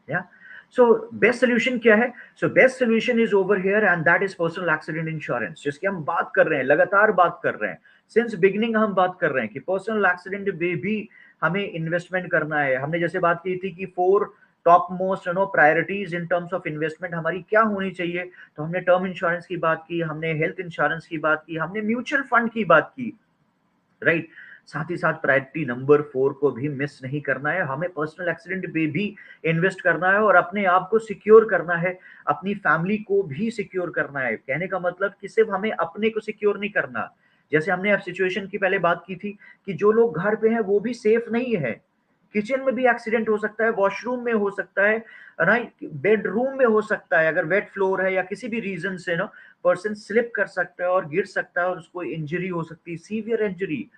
या सो बेस्ट सोल्यूशन क्या है? So best solution is over here and that is personal accident insurance, जिसकी हम बात कर रहे हैं, लगातार बात कर रहे हैं, सिंस बिगिनिंग हम बात कर रहे हैं कि पर्सनल एक्सीडेंट में भी हमें इन्वेस्टमेंट करना है। हमने जैसे बात की थी कि 4 top most priorities in terms of investment हमारी क्या होनी चाहिए, तो हमने टर्म इंश्योरेंस की बात की, हमने हेल्थ इंश्योरेंस की बात की, हमने म्यूचुअल फंड की बात की, राइट। साथ ही साथ प्रायोरिटी नंबर 4 को भी मिस नहीं करना है, हमें पर्सनल एक्सीडेंट में भी इन्वेस्ट करना है और अपने आप को सिक्योर करना है, अपनी फैमिली को भी सिक्योर करना है। कहने का मतलब कि सिर्फ हमें अपने को सिक्योर नहीं करना, जैसे हमने अब सिचुएशन की पहले बात की थी कि जो लोग घर पे हैं वो भी सेफ नहीं है, किचन में भी एक्सीडेंट हो सकता है, वॉशरूम में हो सकता है, राइट, बेडरूम में हो सकता है, अगर वेट फ्लोर है या किसी भी रीजन से ना पर्सन स्लिप कर सकता है और गिर सकता है और उसको इंजरी हो सकती है, सीवियर इंजरी,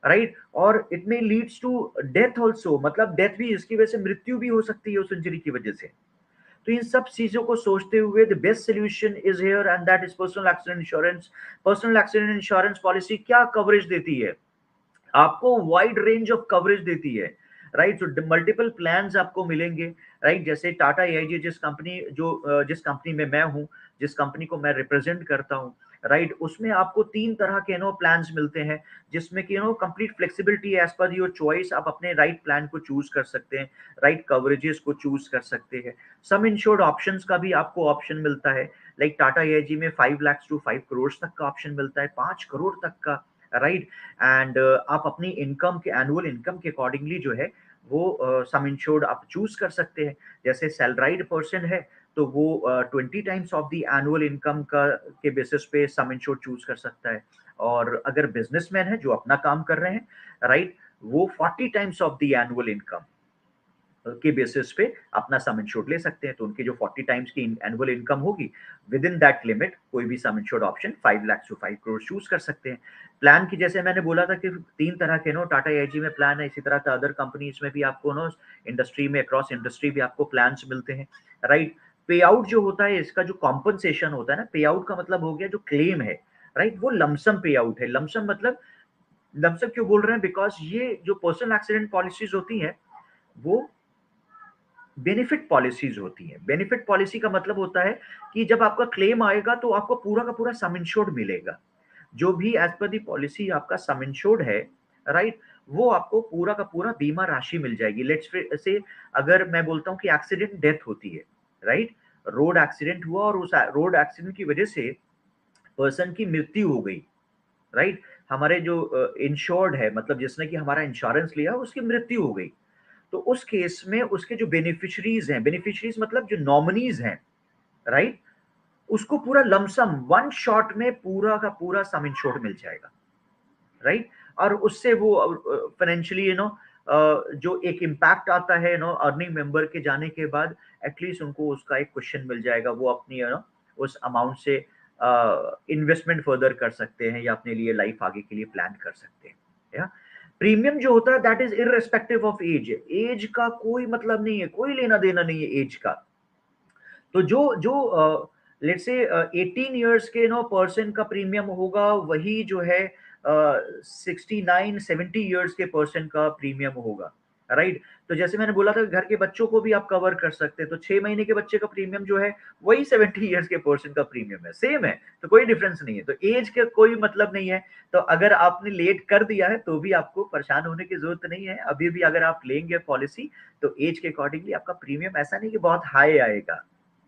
राइट। और it may leads to death also, मतलब डेथ भी, इसकी वजह से मृत्यु भी हो सकती है उस इंजरी की वजह से। तो इन सब चीजों को सोचते हुए the best solution is here and that is personal accident insurance. Personal accident insurance policy क्या कवरेज देती है? आपको वाइड रेंज ऑफ कवरेज देती है, राइट। तो मल्टीपल प्लान्स आपको मिलेंगे, राइट। जैसे टाटा एआईजी जिस कंपनी में मैं हूं, जिस कंपनी को मैं रिप्रेजेंट करता हूं, राइट, उसमें आपको 3 तरह के प्लान्स मिलते हैं, जिसमें कि complete flexibility as per your choice, आप अपने राइट प्लान को चूज कर सकते हैं, राइट कवरेजेस को चूज कर सकते हैं। सम इंश्योर्ड ऑप्शंस का भी आपको ऑप्शन मिलता है, लाइक टाटा एआईजी में 5 लाख टू 5 करोड़ तक का ऑप्शन मिलता है, 5 करोड़ तक का, राइट। एंड आप अपनी इनकम के, एनुअल इनकम के अकॉर्डिंगली जो है वो सम इंश्योर्ड आप चूज कर सकते हैं। जैसे सैलराइड पर्सन है तो वो 20 times of the annual income का के बेसिस पे सम इंश्योर्ड चूज कर सकता है। और अगर बिजनेसमैन है जो अपना काम कर रहे हैं, राइट, वो 40 times of the annual income के बेसिस पे अपना सम इंश्योर्ड ले सकते हैं। तो उनकी जो 40 टाइम्स की एनुअल इनकम होगी, विद इन दैट लिमिट कोई भी sum insured option 5 lakh to 5 crore choose कर सकते हैं। प्लान की जैसे मैंने बोला था कि 3 तरह के टाटा एआईजी में प्लान है, इसी तरह का अदर कंपनीज में भी आपको इंडस्ट्री में, अक्रॉस इंडस्ट्री भी आपको प्लान्स मिलते हैं, राइट। पे आउट जो होता है, इसका जो कॉम्पनसेशन होता है ना, पे आउट का मतलब हो गया जो क्लेम है, राइट, वो लमसम पे आउट है। लमसम मतलब, लमसम क्यों बोल रहे हैं? बिकॉज ये जो पर्सनल एक्सीडेंट पॉलिसीज होती हैं वो बेनिफिट पॉलिसीज होती है। बेनिफिट पॉलिसी का मतलब होता है कि जब आपका क्लेम आएगा तो आपको पूरा का पूरा सम इंश्योर्ड मिलेगा, जो भी एज पर दी पॉलिसी आपका सम इंश्योर्ड है, राइट, वो आपको पूरा का पूरा बीमा राशि मिल जाएगी। लेट्स से अगर मैं बोलता हूँ कि एक्सीडेंट डेथ होती है, राइट, रोड एक्सीडेंट हुआ और उस रोड एक्सीडेंट की वजह से पर्सन की मृत्यु हो गई, राइट, हमारे जो इंश्योर्ड है, मतलब जिसने कि हमारा इंश्योरेंस लिया, उसकी मृत्यु हो गई, तो उस केस में उसके जो बेनिफिशरीज हैं, बेनिफिशरीज मतलब जो नॉमिनीज हैं, राइट, उसको पूरा लमसम वन शॉट में पूरा का पूरा सम इंश्योर्ड मिल जाएगा, राइट। और उससे वो फाइनेंशियली जो एक इम्पैक्ट आता है अर्निंग मेंबर के जाने के बाद, एटलीस्ट उनको उसका एक क्वेश्चन मिल जाएगा, वो अपनी उस अमाउंट से इन्वेस्टमेंट फर्दर कर सकते हैं या अपने लिए लाइफ आगे के लिए प्लान कर सकते हैं, या। प्रीमियम जो होता है that is irrespective of age, age का कोई मतलब नहीं है, कोई लेना देना नहीं है एज का। तो जो जो लेट्स से 18 इयर्स के पर्सन का प्रीमियम होगा, वही जो है 69-70 ईयर्स के पर्सन का प्रीमियम होगा, राइट। तो जैसे मैंने बोला था घर के बच्चों को भी आप कवर कर सकते हैं, तो 6 महीने के बच्चे का प्रीमियम जो है वही 70 ईयर्स के पर्सन का प्रीमियम है, सेम है, तो कोई डिफरेंस नहीं है। तो एज का कोई मतलब नहीं है। तो अगर आपने लेट कर दिया है तो भी आपको परेशान होने की जरूरत नहीं है। अभी भी अगर आप लेंगे पॉलिसी तो एज के अकॉर्डिंगली आपका प्रीमियम ऐसा नहीं कि बहुत हाई आएगा,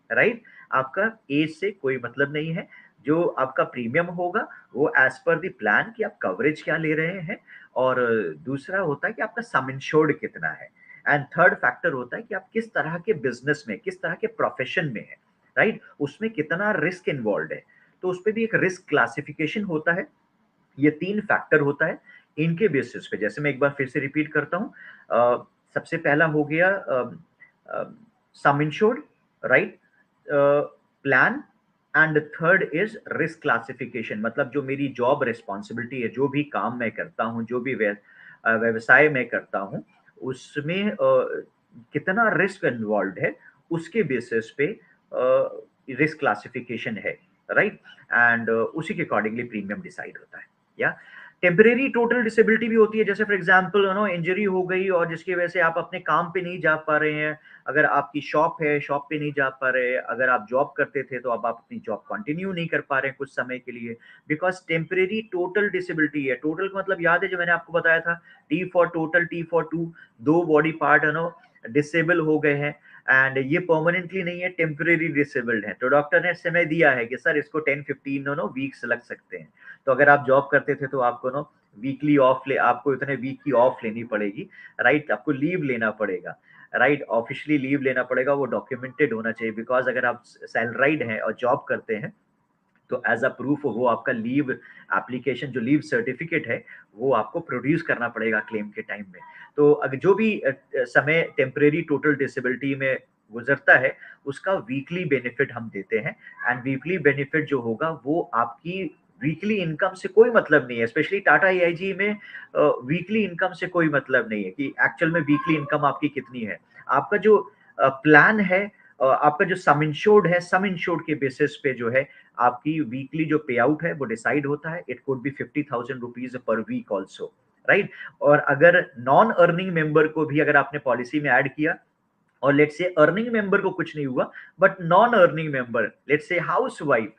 राइट। आपका एज से कोई मतलब नहीं है। जो आपका प्रीमियम होगा वो एज पर द प्लान कि आप कवरेज क्या ले रहे हैं, और दूसरा होता है कि आपका सम इंश्योर्ड कितना है, एंड थर्ड फैक्टर होता है कि आप किस तरह के बिजनेस में, किस तरह के प्रोफेशन में है, राइट, उसमें कितना रिस्क इन्वॉल्व है। तो उस पर भी एक रिस्क क्लासिफिकेशन होता है। ये 3 फैक्टर होता है। इनके बेसिस पे जैसे मैं एक बार फिर से रिपीट करता हूँ, सबसे पहला हो गया सम insured, right, plan, and third is risk classification. मतलब जो मेरी जॉब रिस्पॉन्सिबिलिटी है, जो भी काम मैं करता हूँ, जो भी व्यवसाय मैं करता हूँ, उसमें कितना रिस्क इन्वॉल्व है, उसके बेसिस पे रिस्क क्लासिफिकेशन है, राइट। एंड उसी के अकॉर्डिंगली प्रीमियम डिसाइड होता है। या टेम्परेरी टोटल डिसेबिलिटी भी होती है, जैसे फॉर एग्जांपल इंजरी हो गई और जिसकी वजह से आप अपने काम पे नहीं जा पा रहे हैं। अगर आपकी शॉप है, शॉप पे नहीं जा पा रहे, अगर आप जॉब करते थे तो अब आप अपनी जॉब कंटिन्यू नहीं कर पा रहे हैं कुछ समय के लिए, बिकॉज टेम्परेरी टोटल डिसेबिलिटी है। टोटल का मतलब याद है जो मैंने आपको बताया था, T for total, T for two, 2 body part disable हो गए हैं, एंड ये परमानेंटली नहीं है, टेम्परेरी डिसेबल्ड है। तो डॉक्टर ने समय दिया है कि सर इसको 10-15 वीक्स लग सकते हैं। तो अगर आप जॉब करते थे तो आपको वीकली आपको इतने वीक की ऑफ लेनी पड़ेगी, राइट। आपको लीव लेना पड़ेगा, राइट, ऑफिशियली लीव लेना पड़ेगा, वो डॉक्यूमेंटेड होना चाहिए। बिकॉज अगर आप सैलराइड हैं और जॉब करते हैं तो एज अ प्रूफ वो आपका लीव एप्लीकेशन, जो लीव सर्टिफिकेट है, वो आपको प्रोड्यूस करना पड़ेगा क्लेम के टाइम में। तो अगर जो भी समय टेम्परेरी टोटल डिसेबिलिटी में गुजरता है उसका वीकली बेनिफिट हम देते हैं। एंड वीकली बेनिफिट जो होगा वो आपकी वीकली इनकम से कोई मतलब नहीं है। स्पेशली टाटा एआईजी में वीकली इनकम से कोई मतलब नहीं है कि एक्चुअल में वीकली इनकम आपकी कितनी है। आपका जो प्लान है, आपका जो सम इंश्योर्ड है, सम इंश्योर्ड के बेसिस पे जो है आपकी वीकली जो पे आउट है वो डिसाइड होता है। It could be 50,000 rupees per week also, right. और अगर नॉन अर्निंग मेंबर को भी अगर आपने पॉलिसी में ऐड किया, और लेट्स से अर्निंग मेंबर को कुछ नहीं हुआ, but non earning member, let's say house wife,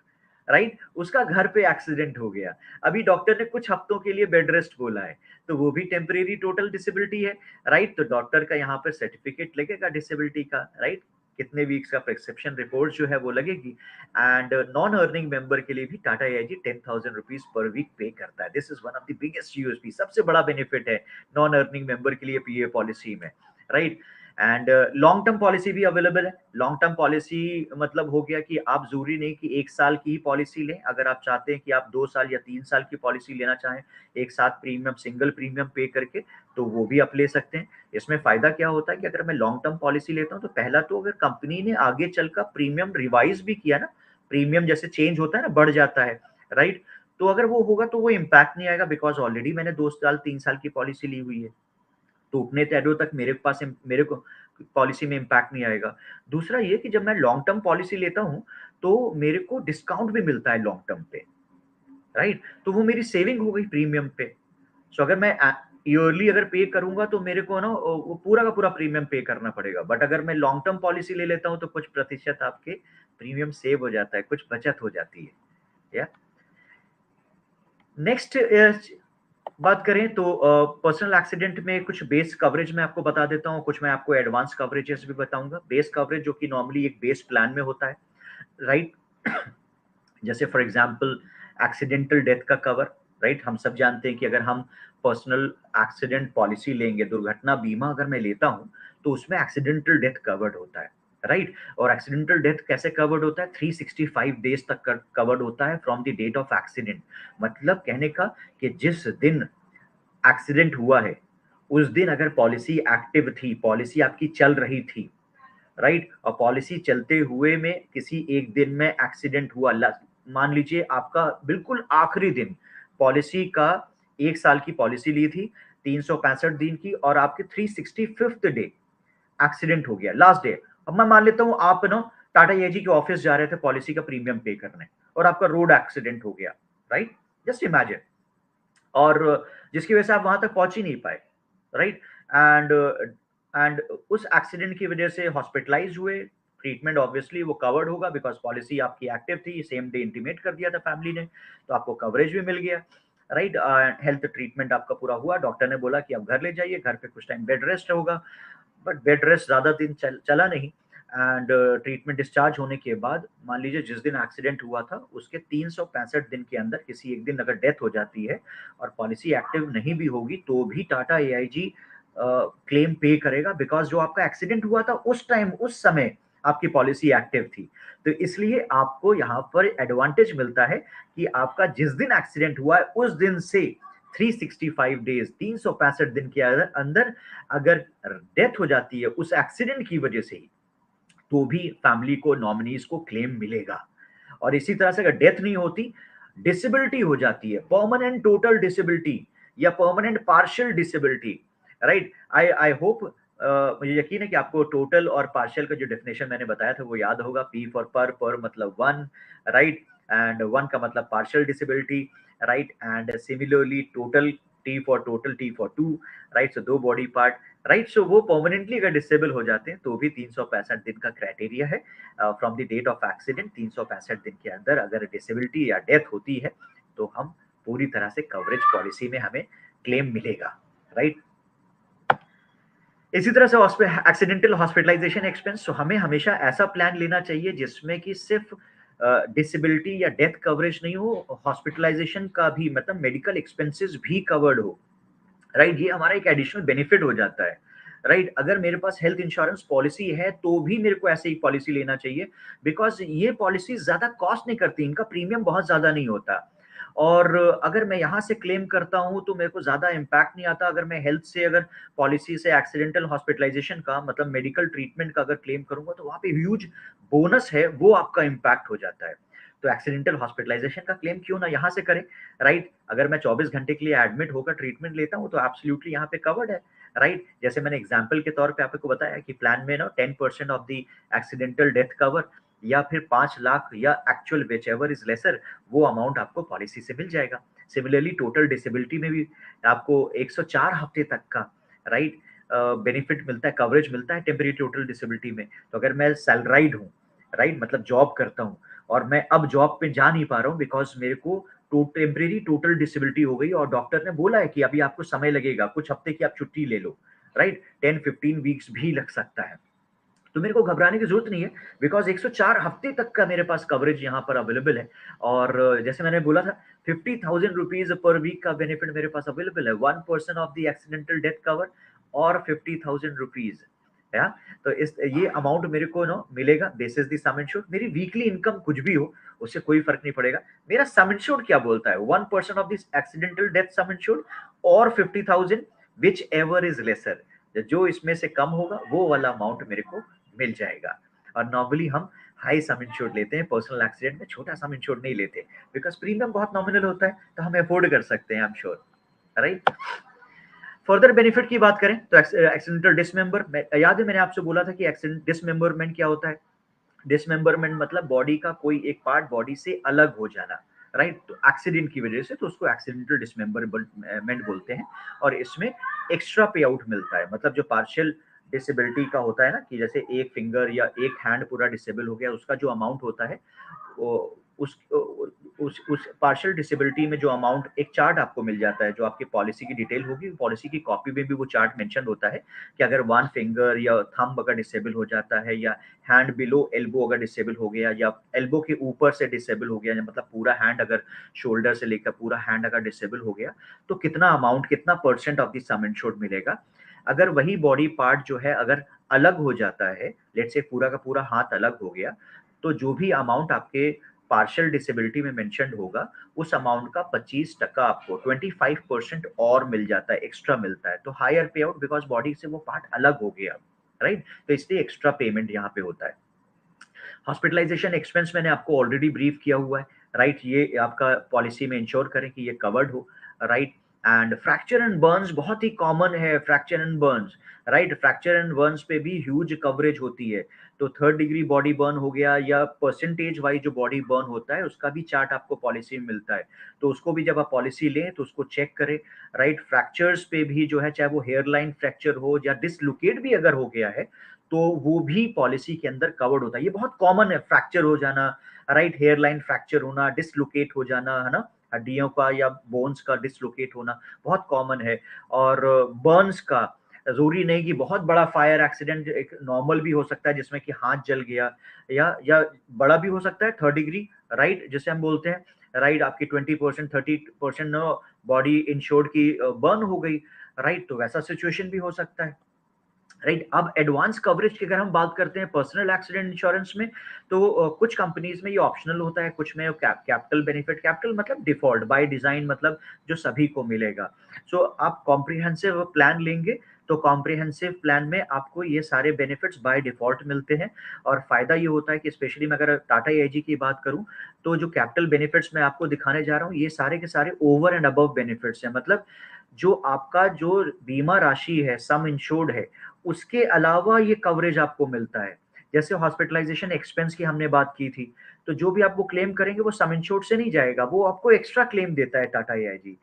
right, उसका घर पे एक्सीडेंट हो गया, अभी डॉक्टर ने कुछ हफ्तों के लिए बेड रेस्ट बोला है, तो वो भी टेम्परेरी टोटल डिसेबिलिटी है, राइट। तो डॉक्टर का यहाँ पर सर्टिफिकेट लगेगा डिसेबिलिटी का, राइट, कितने वीक्स का प्रिस्क्रिप्शन रिपोर्ट जो है वो लगेगी। एंड नॉन अर्निंग मेंबर के लिए भी Tata AIG 10,000 rupees per week pay करता है। This is one of the biggest USP, सबसे बड़ा बेनिफिट है नॉन अर्निंग मेंबर के लिए पीए पॉलिसी में, right. And long term policy भी अवेलेबल है। लॉन्ग टर्म पॉलिसी मतलब हो गया कि आप जरूरी नहीं कि 1 साल की ही पॉलिसी लें। अगर आप चाहते हैं कि आप 2 साल या 3 साल की पॉलिसी लेना चाहें एक साथ प्रीमियम, सिंगल प्रीमियम पे करके, तो वो भी आप ले सकते हैं। इसमें फायदा क्या होता है कि अगर मैं लॉन्ग टर्म पॉलिसी लेता हूं तो पहला तो अगर कंपनी ने आगे चलकर प्रीमियम रिवाइज भी किया ना, प्रीमियम जैसे चेंज होता है ना, बढ़ जाता है, राइट, तो अगर वो होगा तो वो इम्पैक्ट नहीं आएगा, बिकॉज ऑलरेडी मैंने 2 साल 3 साल की पॉलिसी ली हुई है, तो उतने तेडो तक मेरे को पॉलिसी में इम्पैक्ट नहीं आएगा। दूसरा ये कि जब मैं लॉन्ग टर्म पॉलिसी लेता हूं तो मेरे को डिस्काउंट भी मिलता है लॉन्ग टर्म पे, राइट, तो वो मेरी सेविंग हो गई प्रीमियम पे। सो अगर मैं ईयरली अगर पे करूंगा तो मेरे को वो पूरा का पूरा प्रीमियम पे करना पड़ेगा, बट अगर मैं लॉन्ग टर्म पॉलिसी ले लेता हूं तो कुछ प्रतिशत आपके प्रीमियम सेव हो जाता है, कुछ बचत हो जाती है। या नेक्स्ट बात करें तो पर्सनल एक्सीडेंट में कुछ बेस कवरेज मैं आपको बता देता हूं, कुछ मैं आपको एडवांस कवरेजेस भी बताऊंगा। बेस कवरेज जो कि नॉर्मली एक बेस प्लान में होता है, राइट, जैसे फॉर एग्जांपल एक्सीडेंटल डेथ का कवर, राइट। हम सब जानते हैं कि अगर हम पर्सनल एक्सीडेंट पॉलिसी लेंगे, दुर्घटना बीमा अगर मैं लेता हूं तो उसमें एक्सीडेंटल डेथ कवर्ड होता है, राइट। और एक्सीडेंटल डेथ कैसे कवर्ड होता है? 365 डेज तक कवर्ड होता है from the date of accident. मतलब कहने का कि जिस दिन एक्सीडेंट हुआ है उस दिन अगर पॉलिसी एक्टिव थी, पॉलिसी आपकी चल रही थी, राइट, और पॉलिसी चलते हुए में किसी एक दिन में एक्सीडेंट हुआ, मान लीजिए आपका बिल्कुल आखिरी दिन, पॉलिसी का 1 साल की पॉलिसी ली थी, 365 दिन की, और आपके 365th डे एक्सीडेंट हो गया, लास्ट डे। अब मैं मान लेता हूं आप टाटा एजी के ऑफिस जा रहे थे पॉलिसी का प्रीमियम पे करने और आपका रोड एक्सीडेंट हो गया, राइट, जस्ट इमेजिन। और जिसकी वजह से आप वहां तक पहुंच ही नहीं पाए, राइट। एंड उस एक्सीडेंट की वजह से हॉस्पिटलाइज हुए, ट्रीटमेंट ऑब्वियसली वो कवर्ड होगा बिकॉज पॉलिसी आपकी एक्टिव थी, सेम डे इंटीमेट कर दिया था फैमिली ने, तो आपको कवरेज भी मिल गया, राइट। हेल्थ ट्रीटमेंट आपका पूरा हुआ, डॉक्टर ने बोला कि आप घर ले जाइए, घर पे कुछ टाइम बेड रेस्ट होगा, बट बेड रेस्ट ज्यादा दिन चला नहीं। एंड ट्रीटमेंट डिस्चार्ज होने के बाद मान लीजिए जिस दिन एक्सीडेंट हुआ था उसके 365 दिन के अंदर किसी एक दिन अगर डेथ हो जाती है और पॉलिसी एक्टिव नहीं भी होगी तो भी टाटा एआईजी क्लेम पे करेगा, बिकॉज जो आपका एक्सीडेंट हुआ था उस टाइम उस समय आपकी पॉलिसी एक्टिव थी। तो इसलिए आपको यहाँ पर एडवांटेज मिलता है कि आपका जिस दिन एक्सीडेंट हुआ है उस दिन से 365 डेज 365 दिन के अंदर अगर डेथ हो जाती है उस एक्सीडेंट की वजह से ही, तो भी फैमिली को, नॉमिनीज को क्लेम मिलेगा। और इसी तरह से अगर डेथ नहीं होती, डिसेबिलिटी हो जाती है, परमानेंट टोटल डिसेबिलिटी या permanent partial disability, right. I hope मुझे यकीन है कि आपको टोटल और पार्शियल का जो डेफिनेशन मैंने बताया था वो याद होगा। पी फॉर पर मतलब 1, राइट, एंड 1 का मतलब partial disability, right, and similarly total, T for total, T for 2, right. So 2 body part, right. So वो परमानेंटली अगर डिसेबल हो जाते हैं तो भी 365 दिन का क्राइटेरिया है from the date of accident. 365 दिन के अंदर अगर डिसेबिलिटी या डेथ होती है तो हम पूरी तरह से कवरेज पॉलिसी में हमें क्लेम मिलेगा, राइट। इसी तरह से एक्सीडेंटल हॉस्पिटलाइजेशन एक्सपेंस, तो हमें हमेशा ऐसा प्लान लेना चाहिए जिसमें कि सिर्फ डिसेबिलिटी या डेथ कवरेज नहीं हो, हॉस्पिटलाइजेशन का भी मतलब मेडिकल एक्सपेंसेस भी कवर्ड हो, राइट। ये हमारा एक एडिशनल बेनिफिट हो जाता है, राइट। अगर मेरे पास हेल्थ इंश्योरेंस पॉलिसी है तो भी मेरे को ऐसे ही पॉलिसी लेना चाहिए, बिकॉज ये पॉलिसी ज्यादा कॉस्ट नहीं करती, इनका प्रीमियम बहुत ज्यादा नहीं होता, और अगर मैं यहाँ से क्लेम करता हूँ तो मेरे को ज्यादा इम्पैक्ट नहीं आता। अगर मैं हेल्थ से, अगर पॉलिसी से एक्सीडेंटल हॉस्पिटलाइजेशन का मतलब मेडिकल ट्रीटमेंट का अगर क्लेम करूंगा तो वहाँ पे ह्यूज बोनस है, वो आपका इम्पैक्ट हो जाता है। तो एक्सीडेंटल हॉस्पिटलाइजेशन का क्लेम क्यों ना यहाँ से करें, राइट। अगर मैं 24 घंटे के लिए एडमिट होकर ट्रीटमेंट लेता हूँ तो एब्सोल्युटली यहाँ पे कवर्ड है, राइट। जैसे मैंने एग्जांपल के तौर पे आपको बताया कि प्लान में ना 10% of the accidental death cover या फिर 5 लाख या actual which ever is lesser, वो अमाउंट आपको पॉलिसी से मिल जाएगा। सिमिलरली टोटल डिसेबिलिटी में भी आपको 104 हफ्ते तक का, राइट, बेनिफिट मिलता है, कवरेज मिलता है टेम्परेरी टोटल डिसेबिलिटी में। तो अगर मैं सैलराइड हूँ, राइट, मतलब जॉब करता हूँ और मैं अब जॉब पे जा नहीं पा रहा हूँ बिकॉज मेरे को टेम्परेरी टोटल डिसेबिलिटी हो गई और डॉक्टर ने बोला है कि अभी आपको समय लगेगा, कुछ हफ्ते की आप छुट्टी ले लो, राइट, 10-15 वीक्स भी लग सकता है, तो मेरे को घबराने की जरूरत नहीं है बिकॉज 104 हफ्ते तक का मेरे पास कवरेज यहाँ पर अवेलेबल है। और जैसे मैंने बोला था 50,000 रुपीज पर वीक का बेनिफिट मेरे पास अवेलेबल है, 1% of the accidental death cover और 50,000 रुपीज, या तो इस ये अमाउंट मेरे को ना मिलेगा बेसिस द सम इंश्योर्ड। मेरी वीकली इनकम कुछ भी हो उससे कोई फर्क नहीं पड़ेगा, मेरा सम इंश्योर्ड क्या बोलता है, 1% of this accidental death some insured और 50,000 विच एवर इज लेसर, जो इसमें से कम होगा वो वाला अमाउंट मेरे को मिल जाएगा। और नॉर्मली हम हाई सम इंश्योर्ड लेते हैं, पर्सनल एक्सीडेंट में छोटा सम इंश्योर्ड नहीं लेते बिकॉज प्रीमियम बहुत नॉमिनल होता है, तो हम अफोर्ड कर सकते हैं, I am sure, right. Further benefit की बात करें तो एक्सीडेंटल डिसमेंबर, याद है मैंने आपसे बोला था कि एक्सीडेंट डिसमेंबरमेंट क्या होता है। डिसमेंबरमेंट मतलब बॉडी का कोई एक पार्ट बॉडी से अलग हो जाना, राइट, तो एक्सीडेंट की वजह से, तो उसको एक्सीडेंटल डिसमेंबरमेंट बोलते हैं। और इसमें एक्स्ट्रा पे आउट मिलता है, मतलब जो पार्शियल डिसेबिलिटी का होता है ना कि जैसे एक फिंगर या एक हैंड पूरा डिसेबल हो गया, उसका जो अमाउंट होता है वो उस पार्शियल डिसेबिलिटी में जो अमाउंट, एक चार्ट आपको मिल जाता है जो आपकी पॉलिसी की डिटेल होगी, पॉलिसी की कॉपी में भी वो चार्ट मेंशन होता है कि अगर 1 फिंगर या थंब अगर डिसेबल हो जाता है या हैंड बिलो एल्बो अगर डिसेबल हो गया या एल्बो के ऊपर से डिसेबल हो गया, मतलब पूरा हैंड अगर शोल्डर से लेकर पूरा हैंड अगर डिसेबल हो गया तो कितना अमाउंट, कितना percent of the some insured मिलेगा। अगर वही बॉडी पार्ट जो है अगर अलग हो जाता है, लेट्स से पूरा का पूरा हाथ अलग हो गया, तो जो भी अमाउंट आपके पार्शियल डिसेबिलिटी में मेंशन्ड होगा उस अमाउंट का 25% आपको 25% और मिल जाता है, एक्स्ट्रा मिलता है, तो हायर पे आउट बिकॉज बॉडी से वो पार्ट अलग हो गया, राइट, तो इसलिए एक्स्ट्रा पेमेंट यहाँ पे होता है। हॉस्पिटलाइजेशन एक्सपेंस मैंने आपको ऑलरेडी ब्रीफ किया हुआ है, राइट, ये आपका पॉलिसी में इंश्योर करें कि ये कवर्ड हो, right, and fracture and Burns बहुत ही कॉमन है, fracture and Burns, right. Fracture and Burns पे भी ह्यूज कवरेज होती है। तो 3rd डिग्री बॉडी बर्न हो गया या परसेंटेज वाइज जो बॉडी बर्न होता है उसका भी चार्ट आपको पॉलिसी में मिलता है। तो उसको भी जब आप पॉलिसी लें तो उसको चेक करें, राइट। फ्रैक्चर्स पे भी जो है, चाहे वो हेयरलाइन फ्रैक्चर हो या डिसलोकेट भी अगर हो गया है तो वो भी पॉलिसी के अंदर कवर्ड होता है। ये बहुत कॉमन है, फ्रैक्चर हो जाना, राइट, हेयरलाइन फ्रैक्चर होना, डिसलोकेट हो जाना, है ना, हड्डियों का या बोन्स का डिसलोकेट होना बहुत कॉमन है। और बर्न्स का जरूरी नहीं कि बहुत बड़ा फायर एक्सीडेंट, एक नॉर्मल भी हो सकता है जिसमें कि हाथ जल गया, या बड़ा भी हो सकता है 3rd डिग्री, राइट, जिसे हम बोलते हैं, राइट, आपकी 20% 30% बॉडी इंश्योर्ड की बर्न हो गई, राइट, तो वैसा सिचुएशन भी हो सकता है, राइट। अब एडवांस कवरेज की अगर हम बात करते हैं पर्सनल एक्सीडेंट इंश्योरेंस में, तो कुछ कंपनीज में ये ऑप्शनल होता है, कुछ में कैपिटल बेनिफिट, कैपिटल मतलब डिफॉल्ट बाय डिजाइन, मतलब जो सभी को मिलेगा। सो आप कॉम्प्रिहेंसिव प्लान लेंगे तो कॉम्प्रिहेंसिव प्लान में आपको ये सारे बेनिफिट्स बाय डिफॉल्ट मिलते हैं। और फायदा ये होता है कि स्पेशली मैं अगर टाटा एआईजी की बात करूं तो जो कैपिटल बेनिफिट्स मैं आपको दिखाने जा रहा हूं ये सारे के सारे ओवर एंड अबव बेनिफिट्स हैं। मतलब जो आपका जो बीमा राशि है, सम इंश्योर्ड है, उसके अलावा ये कवरेज आपको मिलता है। जैसे हॉस्पिटलाइजेशन एक्सपेंस की हमने बात की थी, तो जो भी आप वो क्लेम करेंगे वो सम इंश्योर्ड से नहीं जाएगा, वो आपको एक्स्ट्रा क्लेम देता है टाटा एआईजी।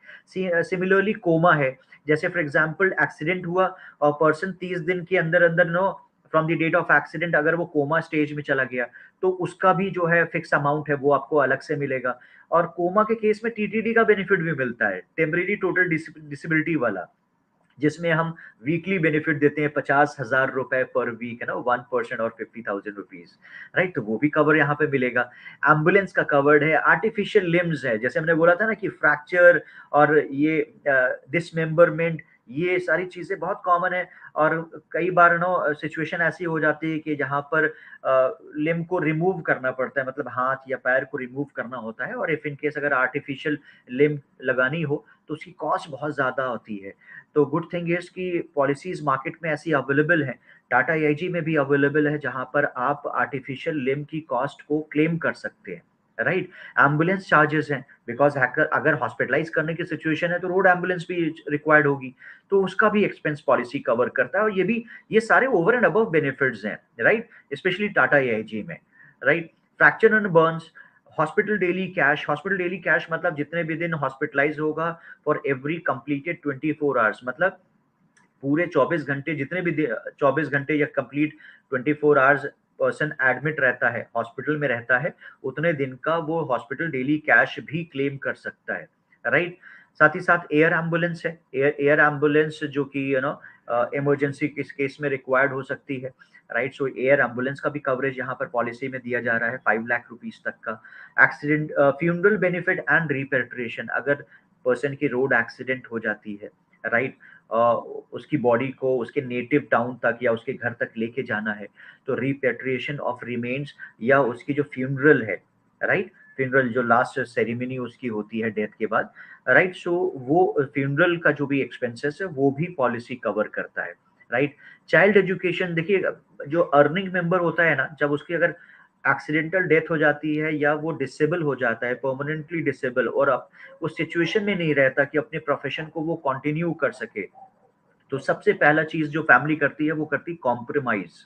सिमिलरली कोमा है, जैसे फॉर एग्जांपल एक्सीडेंट हुआ और पर्सन 30 दिन के अंदर अंदर no from the date of accident अगर वो कोमा स्टेज में चला गया तो उसका भी जो है फिक्स अमाउंट है वो आपको अलग से मिलेगा। और कोमा के केस में टीटीडी का बेनिफिट भी मिलता है, टेम्परेरी टोटल डिसेबिलिटी वाला, जिसमें हम वीकली बेनिफिट देते हैं 50,000 रुपए पर वीक, है ना, 1% और 50,000 रुपीज, राइट, तो वो भी कवर यहाँ पे मिलेगा। एम्बुलेंस का कवर्ड है, आर्टिफिशियल लिम्स है, जैसे हमने बोला था ना कि फ्रैक्चर और ये डिसमेंबरमेंट, ये सारी चीजें बहुत कॉमन है। और कई बार नो सिचुएशन ऐसी हो जाती है कि जहाँ पर लिम को रिमूव करना पड़ता है, मतलब हाथ या पैर को रिमूव करना होता है, और इफ इन केस अगर आर्टिफिशियल लिम लगानी हो तो उसकी कॉस्ट बहुत ज्यादा होती है। तो गुड थिंग इज कि पॉलिसीज मार्केट में ऐसी अवेलेबल है, टाटा एआईजी में भी अवेलेबल है, जहां पर आप आर्टिफिशियल लिम की कॉस्ट को क्लेम कर सकते हैं, राइट। एम्बुलेंस चार्जेस हैं, बिकॉज अगर हॉस्पिटलाइज करने की सिचुएशन है तो रोड एम्बुलेंस भी रिक्वायर्ड होगी, तो उसका भी एक्सपेंस पॉलिसी कवर करता है। और ये सारे ओवर एंड अबव बेनिफिट्स हैं, राइट, स्पेशली टाटा एआईजी में, right. Fracture and Burns, hospital daily cash मतलब जितने भी दिन हॉस्पिटलाइज होगा फॉर एवरी कंप्लीटेड 24 आवर्स, मतलब पूरे 24 घंटे, जितने भी 24 घंटे या कंप्लीट 24 आवर्स पर्सन एडमिट रहता है, हॉस्पिटल में रहता है, उतने दिन का वो हॉस्पिटल डेली कैश भी क्लेम कर सकता है, राइट। साथ ही साथ एयर एम्बुलेंस है, एयर एम्बुलेंस जो कि इमरजेंसी किस केस में रिक्वायर्ड हो सकती है, राइट। सो एयर एम्बुलेंस का भी कवरेज यहाँ पर पॉलिसी में दिया जा रहा है 5 लाख रुपीज तक का। Accident funeral benefit and repatriation, अगर पर्सन की रोड एक्सीडेंट हो जाती है, राइट, उसकी बॉडी को उसके नेटिव टाउन तक या उसके घर तक लेके जाना है, तो रिपेट्रिएशन ऑफ रिमेन्स या उसकी जो फ्यूनरल है, राइट, फ्यूनरल जो लास्ट सेरेमनी उसकी होती है डेथ के बाद, राइट, सो वो फ्यूनरल का जो भी एक्सपेंसेस है वो भी पॉलिसी कवर करता है, राइट। चाइल्ड एजुकेशन, देखिए जो अर्निंग मेंबर होता है ना, जब उसकी अगर एक्सीडेंटल डेथ हो जाती है या वो डिसेबल हो जाता है, परमानेंटली डिसेबल, और अब उस सिचुएशन में नहीं रहता कि अपने प्रोफेशन को वो कंटिन्यू कर सके, तो सबसे पहला चीज जो फैमिली करती है वो करती कॉम्प्रोमाइज,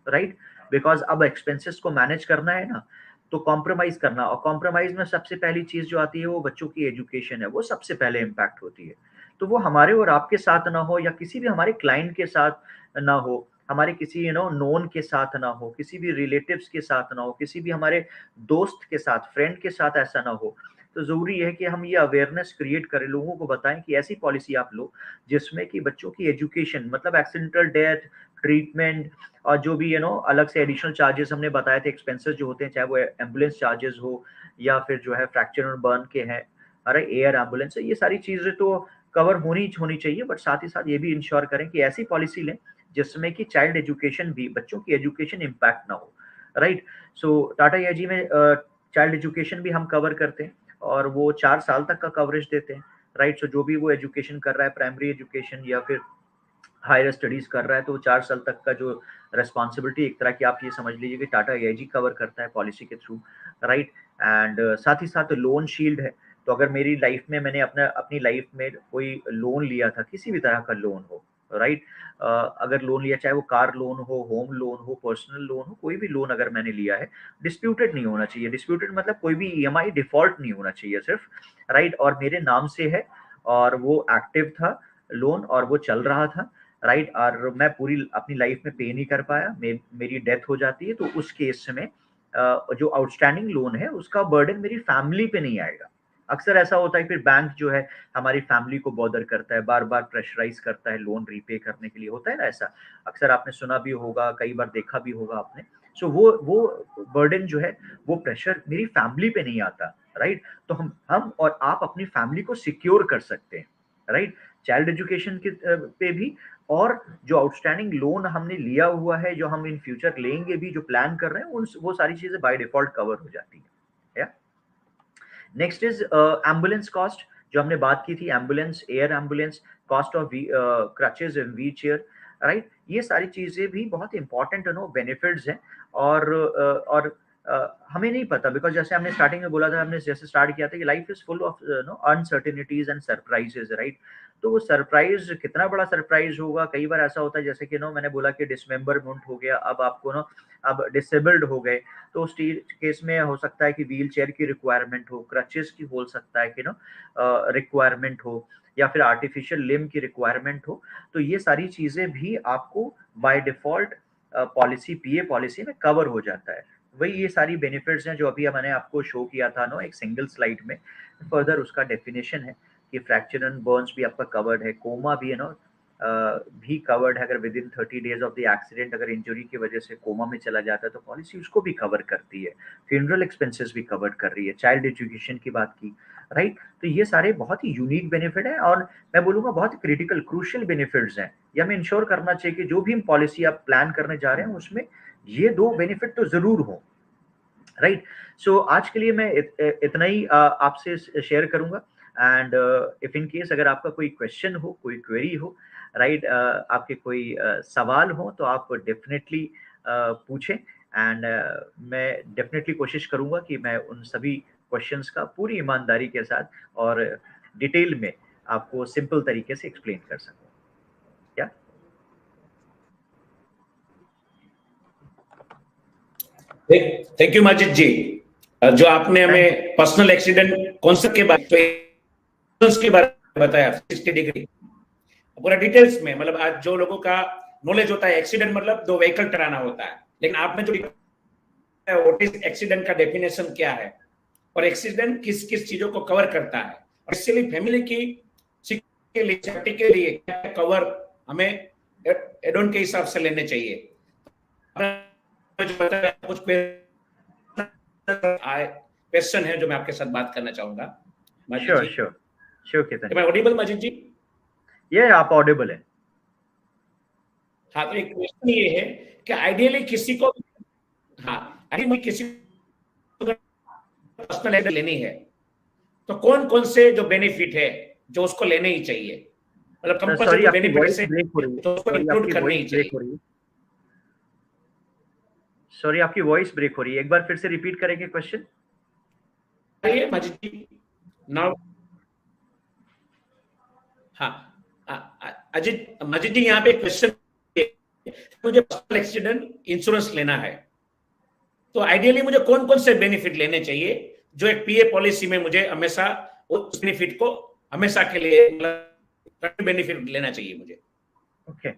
राइट, बिकॉज अब एक्सपेंसेस को मैनेज करना है ना, तो कॉम्प्रोमाइज करना, और कॉम्प्रोमाइज में सबसे पहली चीज जो आती है वो बच्चों की एजुकेशन है, वो सबसे पहले इम्पैक्ट होती है। तो वो हमारे और आपके साथ ना हो या किसी भी हमारे क्लाइंट के साथ ना हो, हमारे किसी नोन के साथ ना हो, किसी भी रिलेटिव्स के साथ ना हो, किसी भी हमारे दोस्त के साथ, फ्रेंड के साथ ऐसा ना हो, तो जरूरी है कि हम ये अवेयरनेस क्रिएट करें, लोगों को बताएं कि ऐसी पॉलिसी आप लो जिसमें कि बच्चों की एजुकेशन, मतलब एक्सीडेंटल डेथ, ट्रीटमेंट, और जो भी अलग से एडिशनल चार्जेस हमने बताए थे, एक्सपेंसेस जो होते हैं, चाहे वो एम्बुलेंस चार्जेस हो या फिर जो है फ्रैक्चर और बर्न के हैं, अरे एयर एम्बुलेंस है, ये सारी चीजें तो कवर होनी चाहिए, बट साथ ही साथ ये भी इंश्योर करें कि ऐसी पॉलिसी लें जिसमें कि चाइल्ड एजुकेशन भी, बच्चों की एजुकेशन इम्पैक्ट ना हो, राइट। सो टाटा एआईजी में चाइल्ड एजुकेशन भी हम कवर करते हैं और वो 4 साल तक का कवरेज देते हैं, राइट। सो जो भी वो एजुकेशन कर रहा है, प्राइमरी एजुकेशन या फिर हायर स्टडीज कर रहा है, तो 4 साल तक का जो रेस्पॉन्सिबिलिटी, एक तरह की आप ये समझ लीजिए कि टाटा एआईजी कवर करता है पॉलिसी के थ्रू, राइट। एंड साथ ही साथ लोन शील्ड है, तो अगर मेरी लाइफ में मैंने अपनी लाइफ में कोई लोन लिया था, किसी भी तरह का लोन हो, राइट, अगर लोन लिया, चाहे वो कार लोन हो, होम लोन हो, पर्सनल लोन हो, कोई भी लोन अगर मैंने लिया है, डिस्प्यूटेड नहीं होना चाहिए। डिस्प्यूटेड मतलब कोई भी ईएमआई डिफॉल्ट नहीं होना चाहिए सिर्फ, राइट, और मेरे नाम से है और वो एक्टिव था लोन और वो चल रहा था, राइट, और मैं पूरी अपनी लाइफ में पे नहीं कर पाया, मेरी डेथ हो जाती है, तो उस केस में जो आउटस्टैंडिंग लोन है उसका बर्डन मेरी फैमिली पे नहीं आएगा। अक्सर ऐसा होता है फिर बैंक जो है हमारी फैमिली को बॉदर करता है, बार बार प्रेशराइज करता है लोन रीपे करने के लिए, होता है ना ऐसा, अक्सर आपने सुना भी होगा, कई बार देखा भी होगा आपने। सो वो बर्डन जो है, वो प्रेशर मेरी फैमिली पे नहीं आता, राइट। तो हम और आप अपनी फैमिली को सिक्योर कर सकते हैं, राइट, चाइल्ड एजुकेशन के पे भी, और जो आउटस्टैंडिंग लोन हमने लिया हुआ है, जो हम इन फ्यूचर लेंगे भी, जो प्लान कर रहे हैं, उन वो सारी चीजें बाय डिफॉल्ट कवर हो जाती है। नेक्स्ट इज एम्बुलेंस कॉस्ट, जो हमने बात की थी, ambulance, air ambulance, cost of crutches and wheel chair, right, ये सारी चीजें भी बहुत इंपॉर्टेंट बेनिफिट्स हैं। और हमें नहीं पता, बिकॉज जैसे हमने स्टार्टिंग में बोला था, हमने जैसे स्टार्ट किया था कि life is full of uncertainties and surprises, right. तो वो सरप्राइज कितना बड़ा सरप्राइज होगा, कई बार ऐसा होता है जैसे कि मैंने बोला कि डिसमेंबरमेंट हो गया, अब आपको अब डिसेबल्ड हो गए, तो उस केस में हो सकता है कि व्हील चेयर की रिक्वायरमेंट हो, क्रचेस की हो सकता है कि रिक्वायरमेंट हो, या फिर आर्टिफिशियल लिम्ब की रिक्वायरमेंट हो। तो ये सारी चीजें भी आपको by default policy, PA policy में कवर हो जाता है। वही ये सारी बेनिफिट्स हैं जो अभी मैंने आपको शो किया था एक सिंगल स्लाइड में। फर्दर उसका डेफिनेशन है कि फ्रैक्चर एंड बर्न्स भी आपका कवर्ड है, कोमा भी है भी कवर्ड है। अगर with in 30 days of the accident अगर इंजरी की वजह से कोमा में चला जाता है तो पॉलिसी उसको भी कवर करती है। फ्यूनरल एक्सपेंसेस भी कवर कर रही है। चाइल्ड एजुकेशन की बात की, राइट। तो ये सारे बहुत ही यूनिक बेनिफिट है, और मैं बोलूंगा बहुत क्रिटिकल क्रूशियल बेनिफिट्स हैं। ये हमें इंश्योर करना चाहिए कि जो भी हम पॉलिसी आप प्लान करने जा रहे हैं उसमें ये दो बेनिफिट तो जरूर हो, राइट। सो आज के लिए मैं इतना ही आपसे शेयर करूंगा। एंड इफ इन केस अगर आपका कोई क्वेश्चन हो, कोई क्वेरी हो, राइट, आपके कोई सवाल हो, तो आप डेफिनेटली पूछें। एंड मैं डेफिनेटली कोशिश करूंगा कि मैं उन सभी क्वेश्चंस का पूरी ईमानदारी के साथ और डिटेल में आपको सिंपल तरीके से एक्सप्लेन कर सकूं। क्या थैंक यू माजिद जी, जो आपने हमें पर्सनल एक्सीडेंट कॉन्सेप्ट के बारे में बताया 60 डिग्री पूरा डिटेल्स में। मतलब आज जो लोगों का नॉलेज होता है, एक्सीडेंट मतलब दो व्हीकल टकराना होता है, लेकिन आपने जो व्हाट इज एक्सीडेंट का डेफिनेशन क्या है और एक्सीडेंट किस किस चीजों को कवर करता है, और इसलिए फैमिली की सेफ्टी के लिए कवर हमें एड ऑन के हिसाब से लेने चाहिए। कुछ क्वेश्चन है जो मैं आपके साथ बात करना चाहूंगा। श्योर मैं ऑडिबल माजिद जी? ये आप ऑडिबल है। हाँ, तो एक क्वेश्चन ये है कि आइडियली किसी को पर्सनल एड लेनी है तो कौन कौन से जो बेनिफिट है जो उसको लेने ही चाहिए, मतलब कंपल्सरी बेनिफिट से तो उसको इंक्लूड करनी ही चाहिए। सॉरी, आपकी वॉइस ब्रेक हो रही है, एक बार फिर से रिपीट करेंगे क्वेश्चन? माजिद जी नाउ, हाँ, अजित माजिद जी यहाँ पे क्वेश्चन, मुझे पर्सनल एक्सीडेंट इंश्योरेंस लेना है तो आइडियली मुझे कौन कौन से बेनिफिट लेने चाहिए जो एक पीए पॉलिसी में मुझे हमेशा उस बेनिफिट को हमेशा के लिए बेनिफिट लेना चाहिए मुझे? ओके,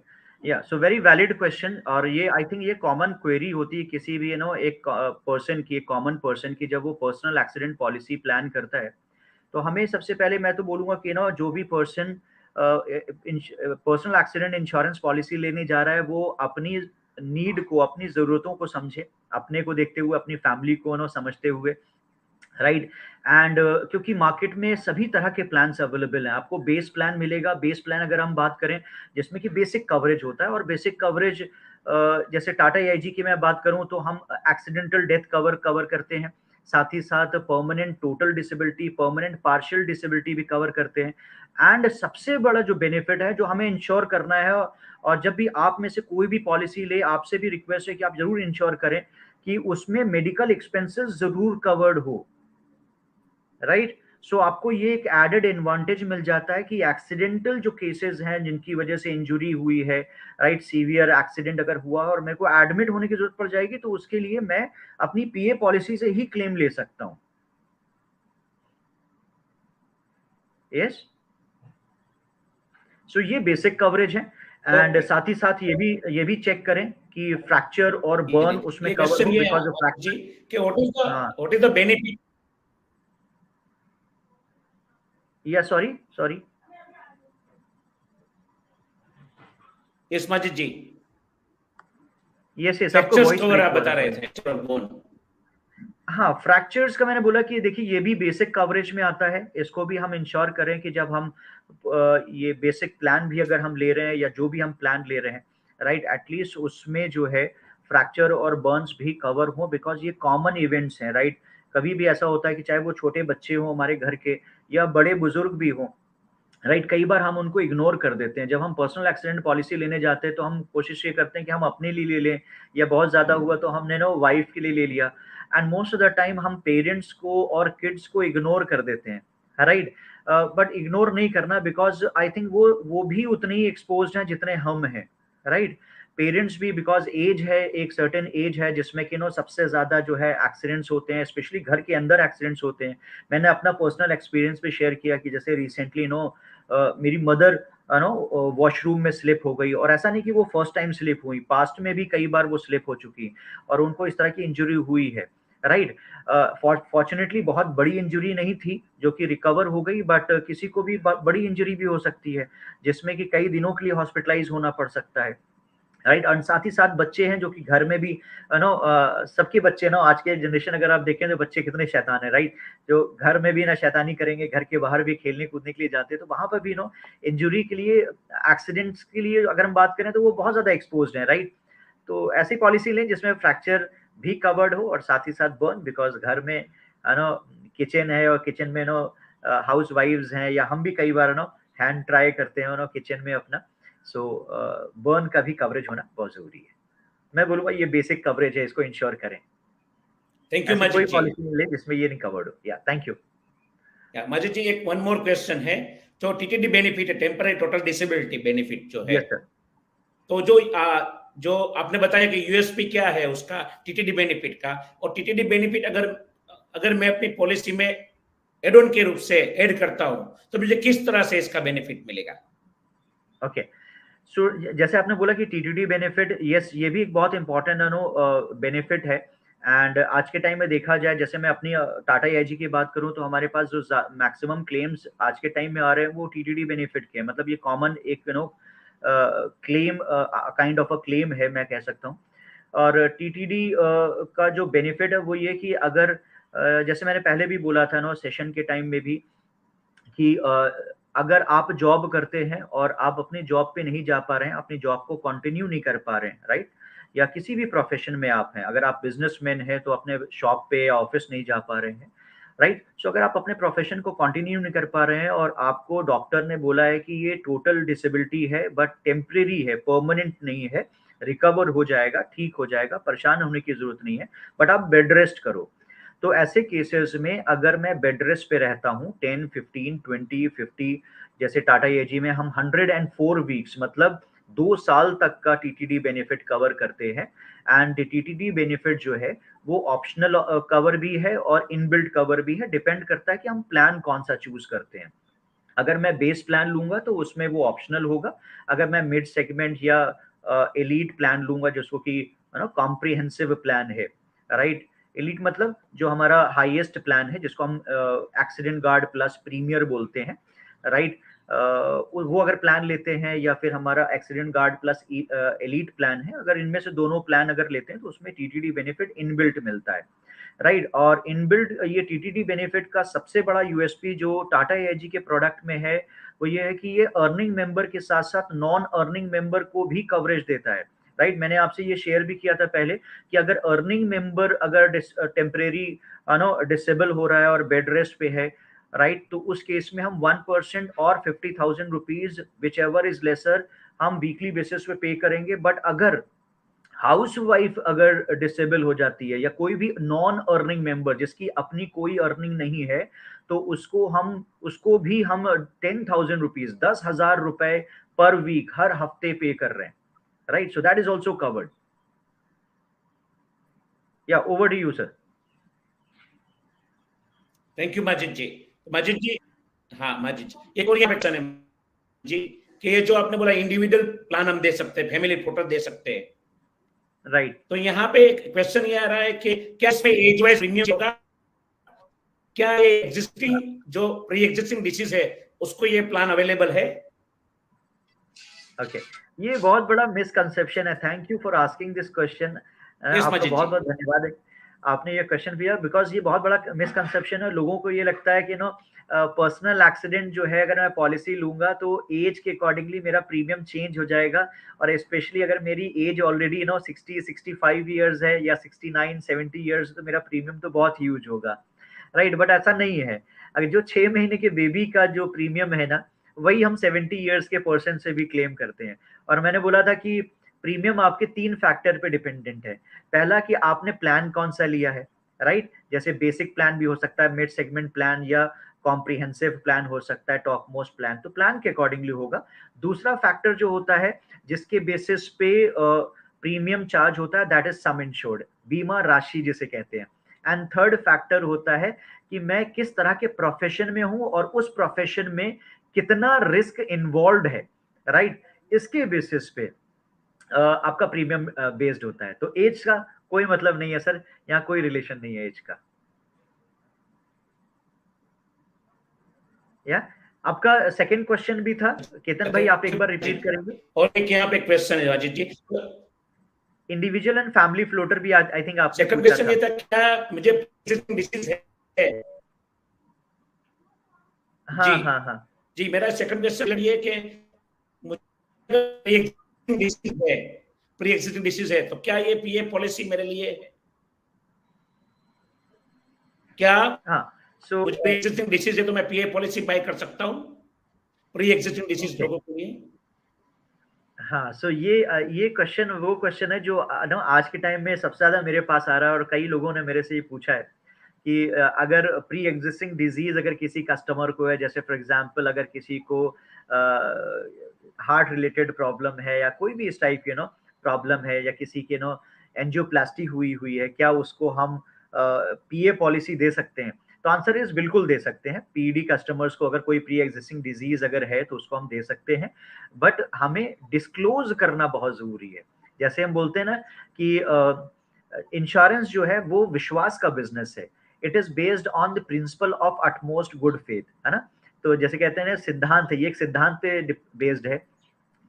या सो वेरी वैलिड क्वेश्चन। और ये आई थिंक ये कॉमन क्वेरी होती है किसी भी एक पर्सन की, एक कॉमन पर्सन की, जब वो पर्सनल एक्सीडेंट पॉलिसी प्लान करता है। तो हमें सबसे पहले मैं तो बोलूंगा कि जो भी person personal accident insurance policy लेने जा रहा है वो अपनी नीड को, अपनी जरूरतों को समझे, अपने को देखते हुए, अपनी फैमिली को समझते हुए, राइट। एंड क्योंकि मार्केट में सभी तरह के प्लान्स अवेलेबल हैं। आपको बेस प्लान मिलेगा। बेस प्लान अगर हम बात करें जिसमें कि बेसिक कवरेज होता है, और बेसिक कवरेज जैसे टाटा AIG की मैं बात करूं तो हम एक्सीडेंटल डेथ कवर करते हैं, साथ ही साथ permanent total disability, permanent partial disability भी कवर करते हैं। एंड सबसे बड़ा जो बेनिफिट है जो हमें इंश्योर करना है, और जब भी आप में से कोई भी पॉलिसी ले, आपसे भी रिक्वेस्ट है कि आप जरूर इंश्योर करें कि उसमें मेडिकल एक्सपेंसेस जरूर कवर्ड हो, राइट। सो आपको ये एक एडेड एडवांटेज मिल जाता है कि एक्सीडेंटल जो केसेस हैं जिनकी वजह से इंजरी हुई है, राइट, सीवियर एक्सीडेंट अगर हुआ और मेरे को एडमिट होने की जरूरत पड़ जाएगी तो उसके लिए मैं अपनी पीए पॉलिसी से ही क्लेम ले सकता हूँ। यस, सो ये बेसिक कवरेज है। And Okay. साथ ही साथ ये भी चेक करें कि फ्रैक्चर और बर्न उसमें ये कवर क्वेश्चन हो, ये बिकॉज ऑफ है जी फ्रैक्चर। कि हाँ, व्हाट इज द बेनिफिट। या सॉरी यस माजिद जी, यस आपका फ्रैक्चर्स वॉइस कवर ब्रेक आप हो बता रहा रहे है। थे बोन। हाँ, फ्रैक्चर्स का मैंने बोला कि देखिए ये भी बेसिक कवरेज में आता है। इसको भी हम इंश्योर करें कि जब हम ये बेसिक प्लान भी अगर हम ले रहे हैं या जो भी हम प्लान ले रहे हैं, राइट, एटलीस्ट उसमें जो है फ्रैक्चर और बर्न्स भी कवर हो, बिकॉज ये कॉमन इवेंट्स हैं, राइट। कभी भी ऐसा होता है कि चाहे वो छोटे बच्चे हों हमारे घर के या बड़े बुजुर्ग भी हों, राइट, कई बार हम उनको इग्नोर कर देते हैं। जब हम पर्सनल एक्सीडेंट पॉलिसी लेने जाते हैं तो हम कोशिश ये करते हैं कि हम अपने लिए ले लें, या बहुत ज्यादा हुआ तो हमने ना वाइफ के लिए ले लिया, and most of the time हम पेरेंट्स को और किड्स को इग्नोर कर देते हैं, राइट। बट इग्नोर नहीं करना, बिकॉज आई थिंक वो भी उतने ही एक्सपोज हैं जितने हम हैं, राइट। पेरेंट्स भी, बिकॉज एज है, एक सर्टेन एज है जिसमें कि नो सबसे ज्यादा जो है एक्सीडेंट्स होते हैं, स्पेशली घर के अंदर एक्सीडेंट्स होते हैं। मैंने अपना पर्सनल एक्सपीरियंस भी शेयर किया कि जैसे रिसेंटली मेरी मदर वॉशरूम में स्लिप हो गई, और ऐसा नहीं कि वो फर्स्ट टाइम स्लिप हुई, पास्ट में भी कई बार वो स्लिप हो चुकी और उनको इस तरह की इंजरी हुई है, राइट। फॉर्चुनेटली बहुत बड़ी इंजरी नहीं थी जो कि रिकवर हो गई, बट किसी को भी बड़ी इंजरी भी हो सकती है जिसमें कि कई दिनों के लिए हॉस्पिटलाइज होना पड़ सकता है, राइट। और साथ ही साथ बच्चे हैं जो कि घर में भी सबके बच्चे ना, आज के जनरेशन अगर आप देखें तो बच्चे कितने शैतान है, राइट। जो घर में भी ना शैतानी करेंगे, घर के बाहर भी खेलने कूदने के लिए जाते हैं, तो वहां पर भी इंजुरी के लिए, एक्सीडेंट्स के लिए अगर हम बात करें तो वो बहुत ज्यादा एक्सपोज है, राइट। तो ऐसी पॉलिसी लें जिसमें फ्रैक्चर भी कवर्ड हो और साथ ही साथ बर्न, बिकॉज घर में किचन है और किचन में हाउस वाइव्स हैं, या हम भी कई बार हैंड ट्राई करते हैं किचन में अपना। सो बर्न का भी कवरेज होना बहुत जरूरी है। मैं बोलूंगा ये बेसिक कवरेज है, इसको इंश्योर करें। थैंक यू ऐसी कोई माजिद जी। पॉलिसी नहीं ले जिसमें ये नहीं कवर्ड हो। या थैंक यू। माजिद जी, एक वन मोर क्वेश्चन है। जो टीटीडी बेनिफिट है, टेम्पररी टोटल डिसेबिलिटी बेनिफिट जो है, यस सर। तो जो आपने बताया कि यूएसपी क्या है उसका, टीटीडी बेनिफिट का, और टीटीडी बेनिफिट अगर अगर मैं अपनी पॉलिसी में एड ऑन के रूप से ऐड करता हूं तो मुझे किस तरह से इसका बेनिफिट मिलेगा? ओके, सो जैसे आपने बोला कि टीटीडी बेनिफिट, यस, ये भी एक बहुत इंपॉर्टेंट बेनिफिट है। एंड आज के टाइम में देखा जाए, जैसे मैं अपनी टाटा एआईजी की बात करूं तो हमारे पास जो मैक्सिमम क्लेम्स आज के टाइम में आ रहे हैं वो टीटीडी बेनिफिट के, मतलब ये कॉमन एक claim, kind of a claim है, मैं कह सकता हूँ। और टीटीडी का जो बेनिफिट है वो ये कि अगर जैसे मैंने पहले भी बोला था सेशन के टाइम में भी कि अगर आप जॉब करते हैं और आप अपनी जॉब पे नहीं जा पा रहे हैं, अपनी जॉब को कंटिन्यू नहीं कर पा रहे हैं, राइट, या किसी भी प्रोफेशन में आप हैं, अगर आप बिजनेसमैन हैं तो अपने शॉप पे या ऑफिस नहीं जा पा रहे हैं, राइट। सो अगर आप अपने प्रोफेशन को कंटिन्यू नहीं कर पा रहे हैं और आपको डॉक्टर ने बोला है कि ये टोटल डिसेबिलिटी है बट टेम्परेरी है, परमानेंट नहीं है, रिकवर हो जाएगा, ठीक हो जाएगा, परेशान होने की जरूरत नहीं है, बट आप बेड रेस्ट करो। तो ऐसे केसेस में अगर मैं बेड रेस्ट पे रहता हूँ 10, 15, 20, 50, जैसे टाटा एजी में हम 104 वीक्स, मतलब 2 साल तक का टीटीडी बेनिफिट कवर करते हैं। एंड टीटीडी बेनिफिट जो है वो ऑप्शनल कवर भी है और इनबिल्ट कवर भी है, डिपेंड करता है कि हम प्लान कौन सा चूज करते हैं। अगर मैं बेस प्लान लूंगा तो उसमें वो ऑप्शनल होगा। अगर मैं मिड सेगमेंट या एलीट प्लान लूंगा जिसको कि कॉम्प्रिहेंसिव प्लान है, राइट। एलीट मतलब जो हमारा हाईएस्ट प्लान है जिसको हम एक्सीडेंट गार्ड प्लस प्रीमियर बोलते हैं, राइट। वो अगर प्लान लेते हैं या फिर हमारा accident guard plus elite plan है, अगर इनमें से दोनों प्लान अगर लेते हैं तो उसमें टीटीडी बेनिफिट इनबिल्ट मिलता है, राइट। और इनबिल्ट ये टीटीडी बेनिफिट का सबसे बड़ा यूएसपी जो टाटा एआईजी के प्रोडक्ट में है वो ये है कि ये अर्निंग मेंबर के साथ साथ नॉन अर्निंग मेंबर को भी कवरेज देता है, राइट। मैंने आपसे ये शेयर भी किया था पहले कि अगर अर्निंग मेंबर अगर टेम्परेरी डिसेबल हो रहा है और बेड रेस्ट पे है, राइट, तो उस केस में हम 1% और 50,000 rupees which ever is lesser हम वीकली बेसिस पे पे करेंगे। बट अगर हाउस वाइफ अगर डिसेबल हो जाती है या कोई भी नॉन अर्निंग मेंबर जिसकी अपनी कोई अर्निंग नहीं है, तो उसको भी हम 10,000 रुपीज 10,000 रुपए पर वीक हर हफ्ते पे कर रहे हैं, right? So that is also covered. Yeah over to you sir. Thank you Majid ji. Majid ji, हाँ माजिद जी, एक और ये क्वेश्चन है जी कि ये जो आपने बोला इंडिविजुअल प्लान हम दे सकते हैं, फैमिली प्रोटेक्ट दे सकते हैं, राइट। तो यहाँ पे एक क्वेश्चन ये आ रहा है कि क्या इसमें एज वाइज प्रीमियम होगा? क्या ये एग्जिस्टिंग जो प्री एग्जिस्टिंग डिसीज है उसको ये प्लान अवेलेबल है? ओके, ये बहुत बड़ा मिसकंसेप्शन है। Thank you for asking this question. Yes आपका माजिद बहुत जी। बहुत धन्यवाद है, आपने ये क्वेश्चन किया, बिकॉज ये बहुत बड़ा मिसकंसेप्शन है। लोगों को ये लगता है कि पर्सनल एक्सीडेंट जो है अगर मैं पॉलिसी लूंगा तो एज के अकॉर्डिंगली मेरा प्रीमियम चेंज हो जाएगा, और स्पेशली अगर मेरी एज ऑलरेडी 60-65 ईयर्स है या 69-70 ईयर्स, तो मेरा प्रीमियम तो बहुत ह्यूज होगा, राइट? बट ऐसा नहीं है। अगर जो 6 महीने के बेबी का जो प्रीमियम है ना, वही हम 70 ईयर्स के पर्सन से भी क्लेम करते हैं। और मैंने बोला था कि प्रीमियम आपके 3 फैक्टर पे डिपेंडेंट है। पहला कि आपने प्लान कौन सा लिया है, राइट? जैसे बेसिक प्लान भी हो सकता है, मिड सेगमेंट प्लान या कॉम्प्रिहेंसिव प्लान हो सकता है, टॉप मोस्ट प्लान, तो प्लान के अकॉर्डिंगली होगा। दूसरा फैक्टर जो होता है जिसके बेसिस पे प्रीमियम चार्ज होता है, दैट इज सम इंश्योर्ड, बीमा राशि जिसे कहते हैं। एंड थर्ड फैक्टर होता है कि मैं किस तरह के प्रोफेशन में हूं और उस प्रोफेशन में कितना रिस्क इन्वॉल्व है, राइट? इसके बेसिस पे आपका प्रीमियम बेस्ड होता है। तो एज का कोई मतलब नहीं है सर, यहाँ कोई रिलेशन नहीं है एज का। या आपका सेकंड क्वेश्चन भी था केतन भाई, आप एक बार रिपीट करेंगे? और एक यहाँ पे क्वेश्चन है राजीव जी, इंडिविजुअल एंड फैमिली फ्लोटर भी आई थिंक आपने सेकंड पूछा क्वेश्चन था। ये था क्या मुझे डिसीज है? हाँ जी हाँ हाँ। जी, मेरा सेकंड क्वेश्चन ये है कि मुझे प्री एग्जिस्टिंग डिसीज है तो क्या ये पीए पॉलिसी मेरे लिए है? क्या हाँ सो मुझे प्री एग्जिस्टिंग डिसीज है तो मैं पीए पॉलिसी बाय कर सकता हूँ प्री एग्जिस्टिंग डिसीज लोगों के लिए? हाँ सो ये क्वेश्चन वो क्वेश्चन है जो आज के टाइम में सबसे ज्यादा मेरे पास आ रहा है, और कई लोगों ने मेरे से ये पूछा है कि अगर प्री एग्जिस्टिंग डिजीज अगर किसी कस्टमर को है, जैसे फॉर एग्जांपल अगर किसी को हार्ट रिलेटेड प्रॉब्लम है या कोई भी इस टाइप के प्रॉब्लम है, या किसी के एंजियोप्लास्टी हुई हुई है, क्या उसको हम पीए पॉलिसी दे सकते हैं? तो आंसर इज बिल्कुल दे सकते हैं। पीडी कस्टमर्स को अगर कोई प्री एग्जिस्टिंग डिजीज अगर है तो उसको हम दे सकते हैं, बट हमें डिस्क्लोज करना बहुत जरूरी है। जैसे हम बोलते हैं ना कि इंश्योरेंस जो है वो विश्वास का बिजनेस है। It is based on the principle of utmost good faith, है ना? तो जैसे कहते हैं ना, सिद्धांत है, ये एक सिद्धांत पे बेस्ड है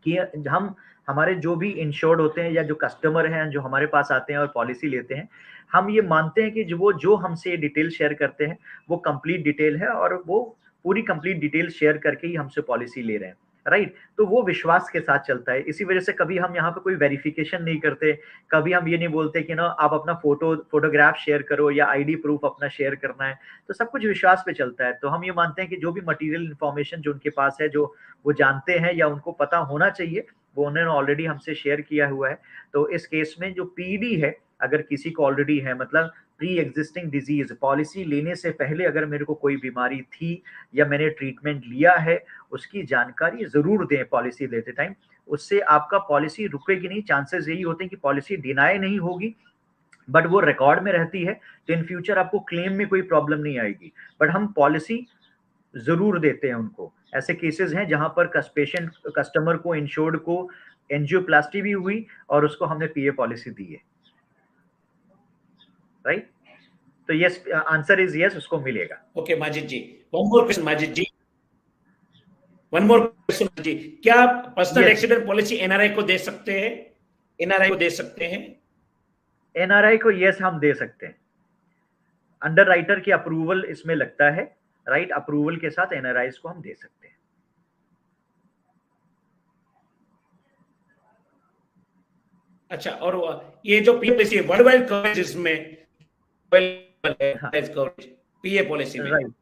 कि हम हमारे जो भी इंश्योर्ड होते हैं या जो कस्टमर हैं जो हमारे पास आते हैं और पॉलिसी लेते हैं, हम ये मानते हैं कि जो हमसे डिटेल शेयर करते हैं वो कंप्लीट डिटेल है, और वो पूरी कंप्लीट डिटेल शेयर करके ही हमसे पॉलिसी ले रहे हैं, राइट? तो वो विश्वास के साथ चलता है। इसी वजह से कभी हम यहाँ पे कोई वेरिफिकेशन नहीं करते, कभी हम ये नहीं बोलते कि आप अपना फोटोग्राफ शेयर करो या आईडी प्रूफ अपना शेयर करना है। तो सब कुछ विश्वास पे चलता है। तो हम ये मानते हैं कि जो भी मटेरियल इन्फॉर्मेशन जो उनके पास है, जो वो जानते हैं या उनको पता होना चाहिए, वो उन्होंने ऑलरेडी हमसे शेयर किया हुआ है। तो इस केस में जो पीडी है, अगर किसी को ऑलरेडी है, मतलब प्री एग्जिस्टिंग डिजीज, पॉलिसी लेने से पहले अगर मेरे को कोई बीमारी थी या मैंने ट्रीटमेंट लिया है, उसकी जानकारी जरूर दें पॉलिसी लेते टाइम। उससे आपका पॉलिसी रुकेगी नहीं, चांसेस यही होते हैं कि पॉलिसी डिनाई नहीं होगी, बट वो रिकॉर्ड में रहती है, तो इन फ्यूचर आपको क्लेम में कोई प्रॉब्लम नहीं आएगी। बट हम पॉलिसी जरूर देते हैं उनको। ऐसे केसेस हैं जहां पर पेशेंट कस्टमर को, इंश्योर्ड को एंजियोप्लास्टी भी हुई और उसको हमने पीए पॉलिसी दी है, राइट? तो यस, आंसर इज यस, उसको मिलेगा। ओके माजिद जी, वन मोर क्वेश्चन माजिद जी, वन मोर क्वेश्चन जी, क्या पर्सनल एक्सीडेंट पॉलिसी एनआरआई को दे सकते हैं? एनआरआई को दे सकते हैं? एनआरआई को यस हम दे सकते हैं। अंडर राइटर की अप्रूवल इसमें लगता है, राइट? अप्रूवल के साथ एनआरआई को हम दे सकते हैं। अच्छा, और ये जो पीए वर्ल्ड वाइड कवरेज इसमें पीए पॉलिसी में, राइट।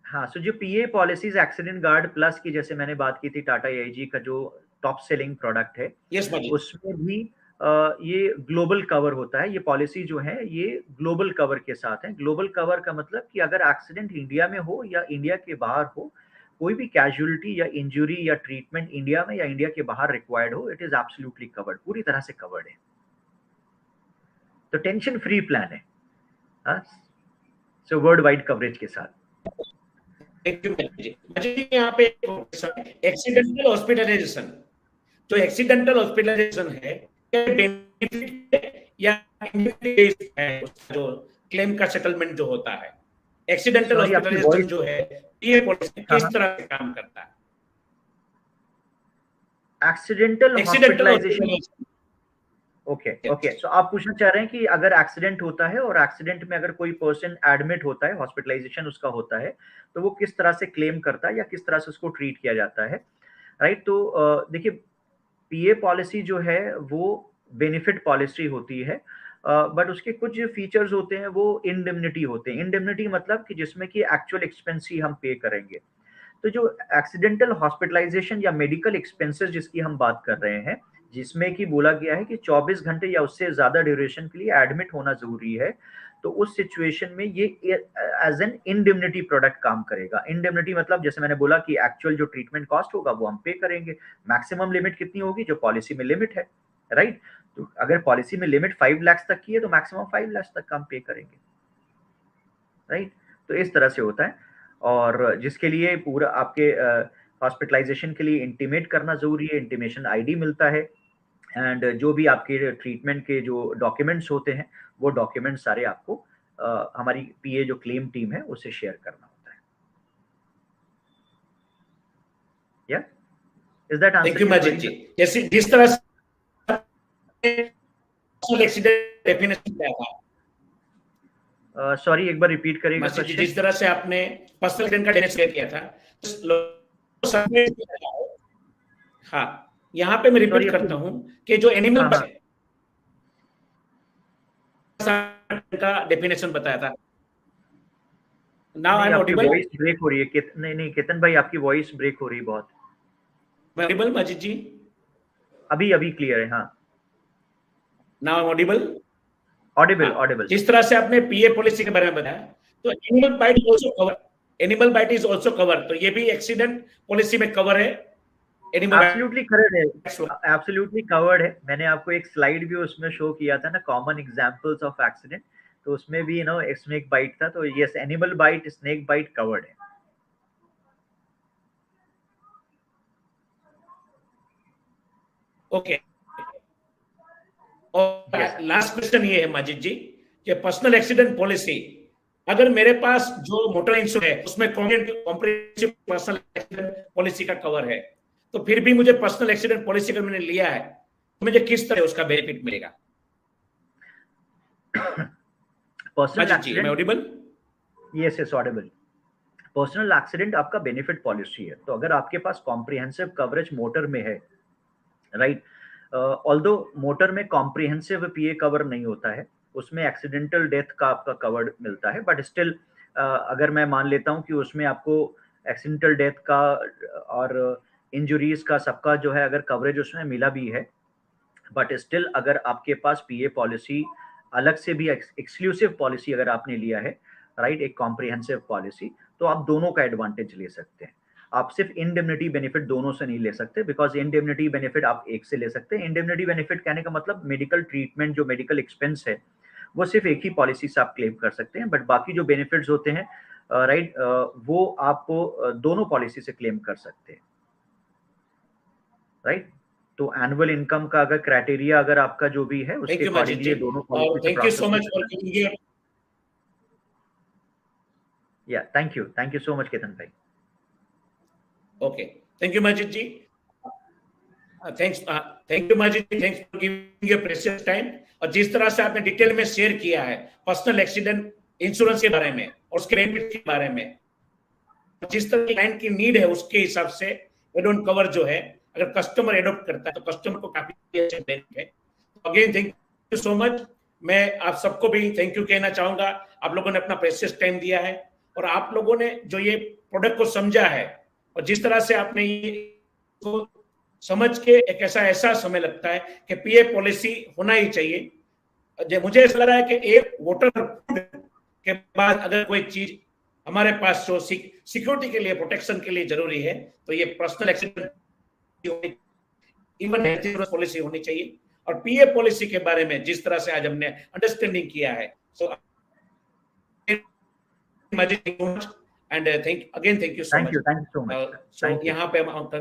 हाँ, सो जो पीए पॉलिसीज एक्सीडेंट गार्ड प्लस की जैसे मैंने बात की थी, टाटा एआईजी का जो टॉप सेलिंग प्रोडक्ट है, यस माजिद, उसमें भी ये ग्लोबल कवर होता है। ये पॉलिसी जो है ये ग्लोबल कवर के साथ है। ग्लोबल कवर का मतलब कि अगर एक्सीडेंट इंडिया में हो या इंडिया के बाहर हो, कोई भी कैजुअलिटी या इंजरी या ट्रीटमेंट इंडिया में या इंडिया के बाहर रिक्वायर्ड हो, इट इज एब्सोल्युटली कवर्ड, पूरी तरह से कवर्ड है। तो टेंशन फ्री प्लान है, सो वर्ल्ड वाइड कवरेज के साथ। थैंक यू जी। यहाँ पे एक्सीडेंटल हॉस्पिटलाइजेशन, जो एक्सीडेंटल हॉस्पिटलाइजेशन है क्या बेनिफिट है या है, जो क्लेम का सेटलमेंट जो होता है, एक्सीडेंटल हॉस्पिटलाइजेशन जो है ये पॉलिसी किस तरह से काम करता है? एक्सीडेंटल हॉस्पिटलाइजेशन, ओके सो आप पूछना चाह रहे हैं कि अगर एक्सीडेंट होता है और एक्सीडेंट में अगर कोई पर्सन एडमिट होता है, हॉस्पिटलाइजेशन उसका होता है, तो वो किस तरह से क्लेम करता है या किस तरह से उसको ट्रीट किया जाता है, राइट। तो देखिए पीए पॉलिसी जो है वो बेनिफिट पॉलिसी होती है, बट उसके कुछ फीचर्स होते हैं, वो इंडेमनिटी होते हैं। इंडेमनिटी मतलब कि जिसमें कि एक्चुअल एक्सपेंस ही हम पे करेंगे। तो जो एक्सीडेंटल हॉस्पिटलाइजेशन या मेडिकल एक्सपेंसेस जिसकी हम बात कर रहे हैं, जिसमें कि बोला गया है कि 24 घंटे या उससे ज्यादा ड्यूरेशन के लिए एडमिट होना जरूरी है, तो उस सिचुएशन में ये एज एन इंडेमनिटी प्रोडक्ट काम करेगा। इंडेमनिटी मतलब जैसे मैंने बोला कि एक्चुअल जो ट्रीटमेंट कॉस्ट होगा वो हम पे करेंगे। मैक्सिमम लिमिट कितनी होगी? जो पॉलिसी में लिमिट है, राइट। तो अगर पॉलिसी में लिमिट 5 लाख तक की है तो मैक्सिमम 5 लाख तक हम पे करेंगे, राइट। तो इस तरह से होता है, और जिसके लिए पूरा आपके हॉस्पिटलाइजेशन के लिए इंटीमेट करना जरूरी है, इंटीमेशन आईडी मिलता है, एंड जो भी आपके ट्रीटमेंट के जो डॉक्यूमेंट्स होते हैं वो डॉक्यूमेंट सारे आपको हमारी पीए जो क्लेम टीम है उससे शेयर करना होता है। या is that answer? Thank you Majid ji. जैसे जिस तरह से एक्सीडेंट डेफिनेशन क्या था, सॉरी एक बार रिपीट करिएगा क्वेश्चन। जिस तरह से आपने पर्सनल एक्सीडेंट का डेफिनेशन किया था, हाँ यहाँ पे मैं रिपीट करता हूँ कि जो एनिमल का डेफिनेशन बताया था। Now I am audible? Voice break हो रही है। नहीं केतन भाई आपकी वॉइस ब्रेक हो रही है बहुत। ऑडिबल माजिद जी? अभी क्लियर है। हाँ नाउ ऑडिबल? ऑडिबल। जिस तरह से आपने पीए पॉलिसी के बारे में बताया, तो animal bite also cover, animal bite is also cover, तो ये भी एक्सीडेंट पॉलिसी में कवर है। एब्सोल्युटली करेक्ट है, एब्सोल्युटली कवर्ड है। मैंने आपको एक स्लाइड भी उसमें शो किया था ना, कॉमन एग्जांपल्स ऑफ एक्सीडेंट, तो उसमें भी स्नेक बाइट था। तो yes, animal bite, snake bite covered है। ओके। और लास्ट क्वेश्चन ये है माजिद जी कि पर्सनल एक्सीडेंट पॉलिसी, अगर मेरे पास जो मोटर इंश्योरेंस है उसमें कॉम्प्रिहेंसिव पर्सनल एक्सीडेंट पॉलिसी का कवर है, तो फिर भी मुझे पर्सनल एक्सीडेंट पॉलिसी अगर मैंने लिया है तो मुझे किस तरह उसका बेनिफिट मिलेगा? Personal accident, Audible? Yes Audible. Personal accident आपका बेनिफिट पॉलिसी है, तो अगर आपके पास कॉम्प्रिहेंसिव कवरेज मोटर में है, राइट, ऑल्दो मोटर में कॉम्प्रिहेंसिव पीए कवर नहीं होता है, उसमें एक्सीडेंटल डेथ का आपका कवर्ड मिलता है, बट स्टिल अगर मैं मान लेता हूं कि उसमें आपको एक्सीडेंटल डेथ का और इंजुरीज का सबका जो है अगर कवरेज उसमें मिला भी है, बट स्टिल अगर आपके पास पीए पॉलिसी अलग से भी एक्सक्लूसिव पॉलिसी अगर आपने लिया है, राइट, एक कॉम्प्रिहेंसिव पॉलिसी, तो आप दोनों का एडवांटेज ले सकते हैं। आप सिर्फ इंडेमनिटी बेनिफिट दोनों से नहीं ले सकते, बिकॉज इंडेमनिटी बेनिफिट आप एक से ले सकते हैं। इंडेमनिटी बेनिफिट कहने का मतलब मेडिकल ट्रीटमेंट, जो मेडिकल एक्सपेंस है वो सिर्फ एक ही पॉलिसी से आप क्लेम कर सकते हैं, बट बाकी जो बेनिफिट्स होते हैं, राइट, वो आपको दोनों पॉलिसी से क्लेम कर सकते हैं, राइट। तो एनुअल इनकम का अगर क्राइटेरिया अगर आपका जो भी है उसके अकॉर्डिंगली दोनों पॉलिसी से। Thank you so much for giving your, yeah thank you so much Ketan भाई। Okay, thank you Majid ji. Thank you Majid ji, thanks for giving your precious time. और जिस तरह से आपने डिटेल में शेयर किया है पर्सनल एक्सीडेंट इंश्योरेंस के बारे में और उसके बेनिफिट के बारे में, जिस तरह की क्लाइंट की नीड है उसके हिसाब से एड ऑन कवर जो है अगर कस्टमर एडॉप्ट करता है तो कस्टमर को काफी अच्छा बेनिफिट है। तो again thank you so much. मैं आप सबको भी थैंक यू कहना चाहूंगा, आप लोगों ने अपना प्रेशियस टाइम दिया है और आप लोगों ने जो ये प्रोडक्ट को समझा है और जिस तरह से आपने ये समझ के एक ऐसा एहसास हमें लगता है कि पीए पॉलिसी होना ही चाहिए। मुझे ऐसा लग रहा है कि एक वोटर के बाद अगर कोई चीज हमारे पास जो सिक्योरिटी के लिए, प्रोटेक्शन के लिए जरूरी है, तो ये personal accident even health insurance policy होनी चाहिए। और पीए पॉलिसी के बारे में जिस तरह से आज हमने अंडरस्टैंडिंग किया है, so and thank you so much. Thank you so much. So यहाँ पे हम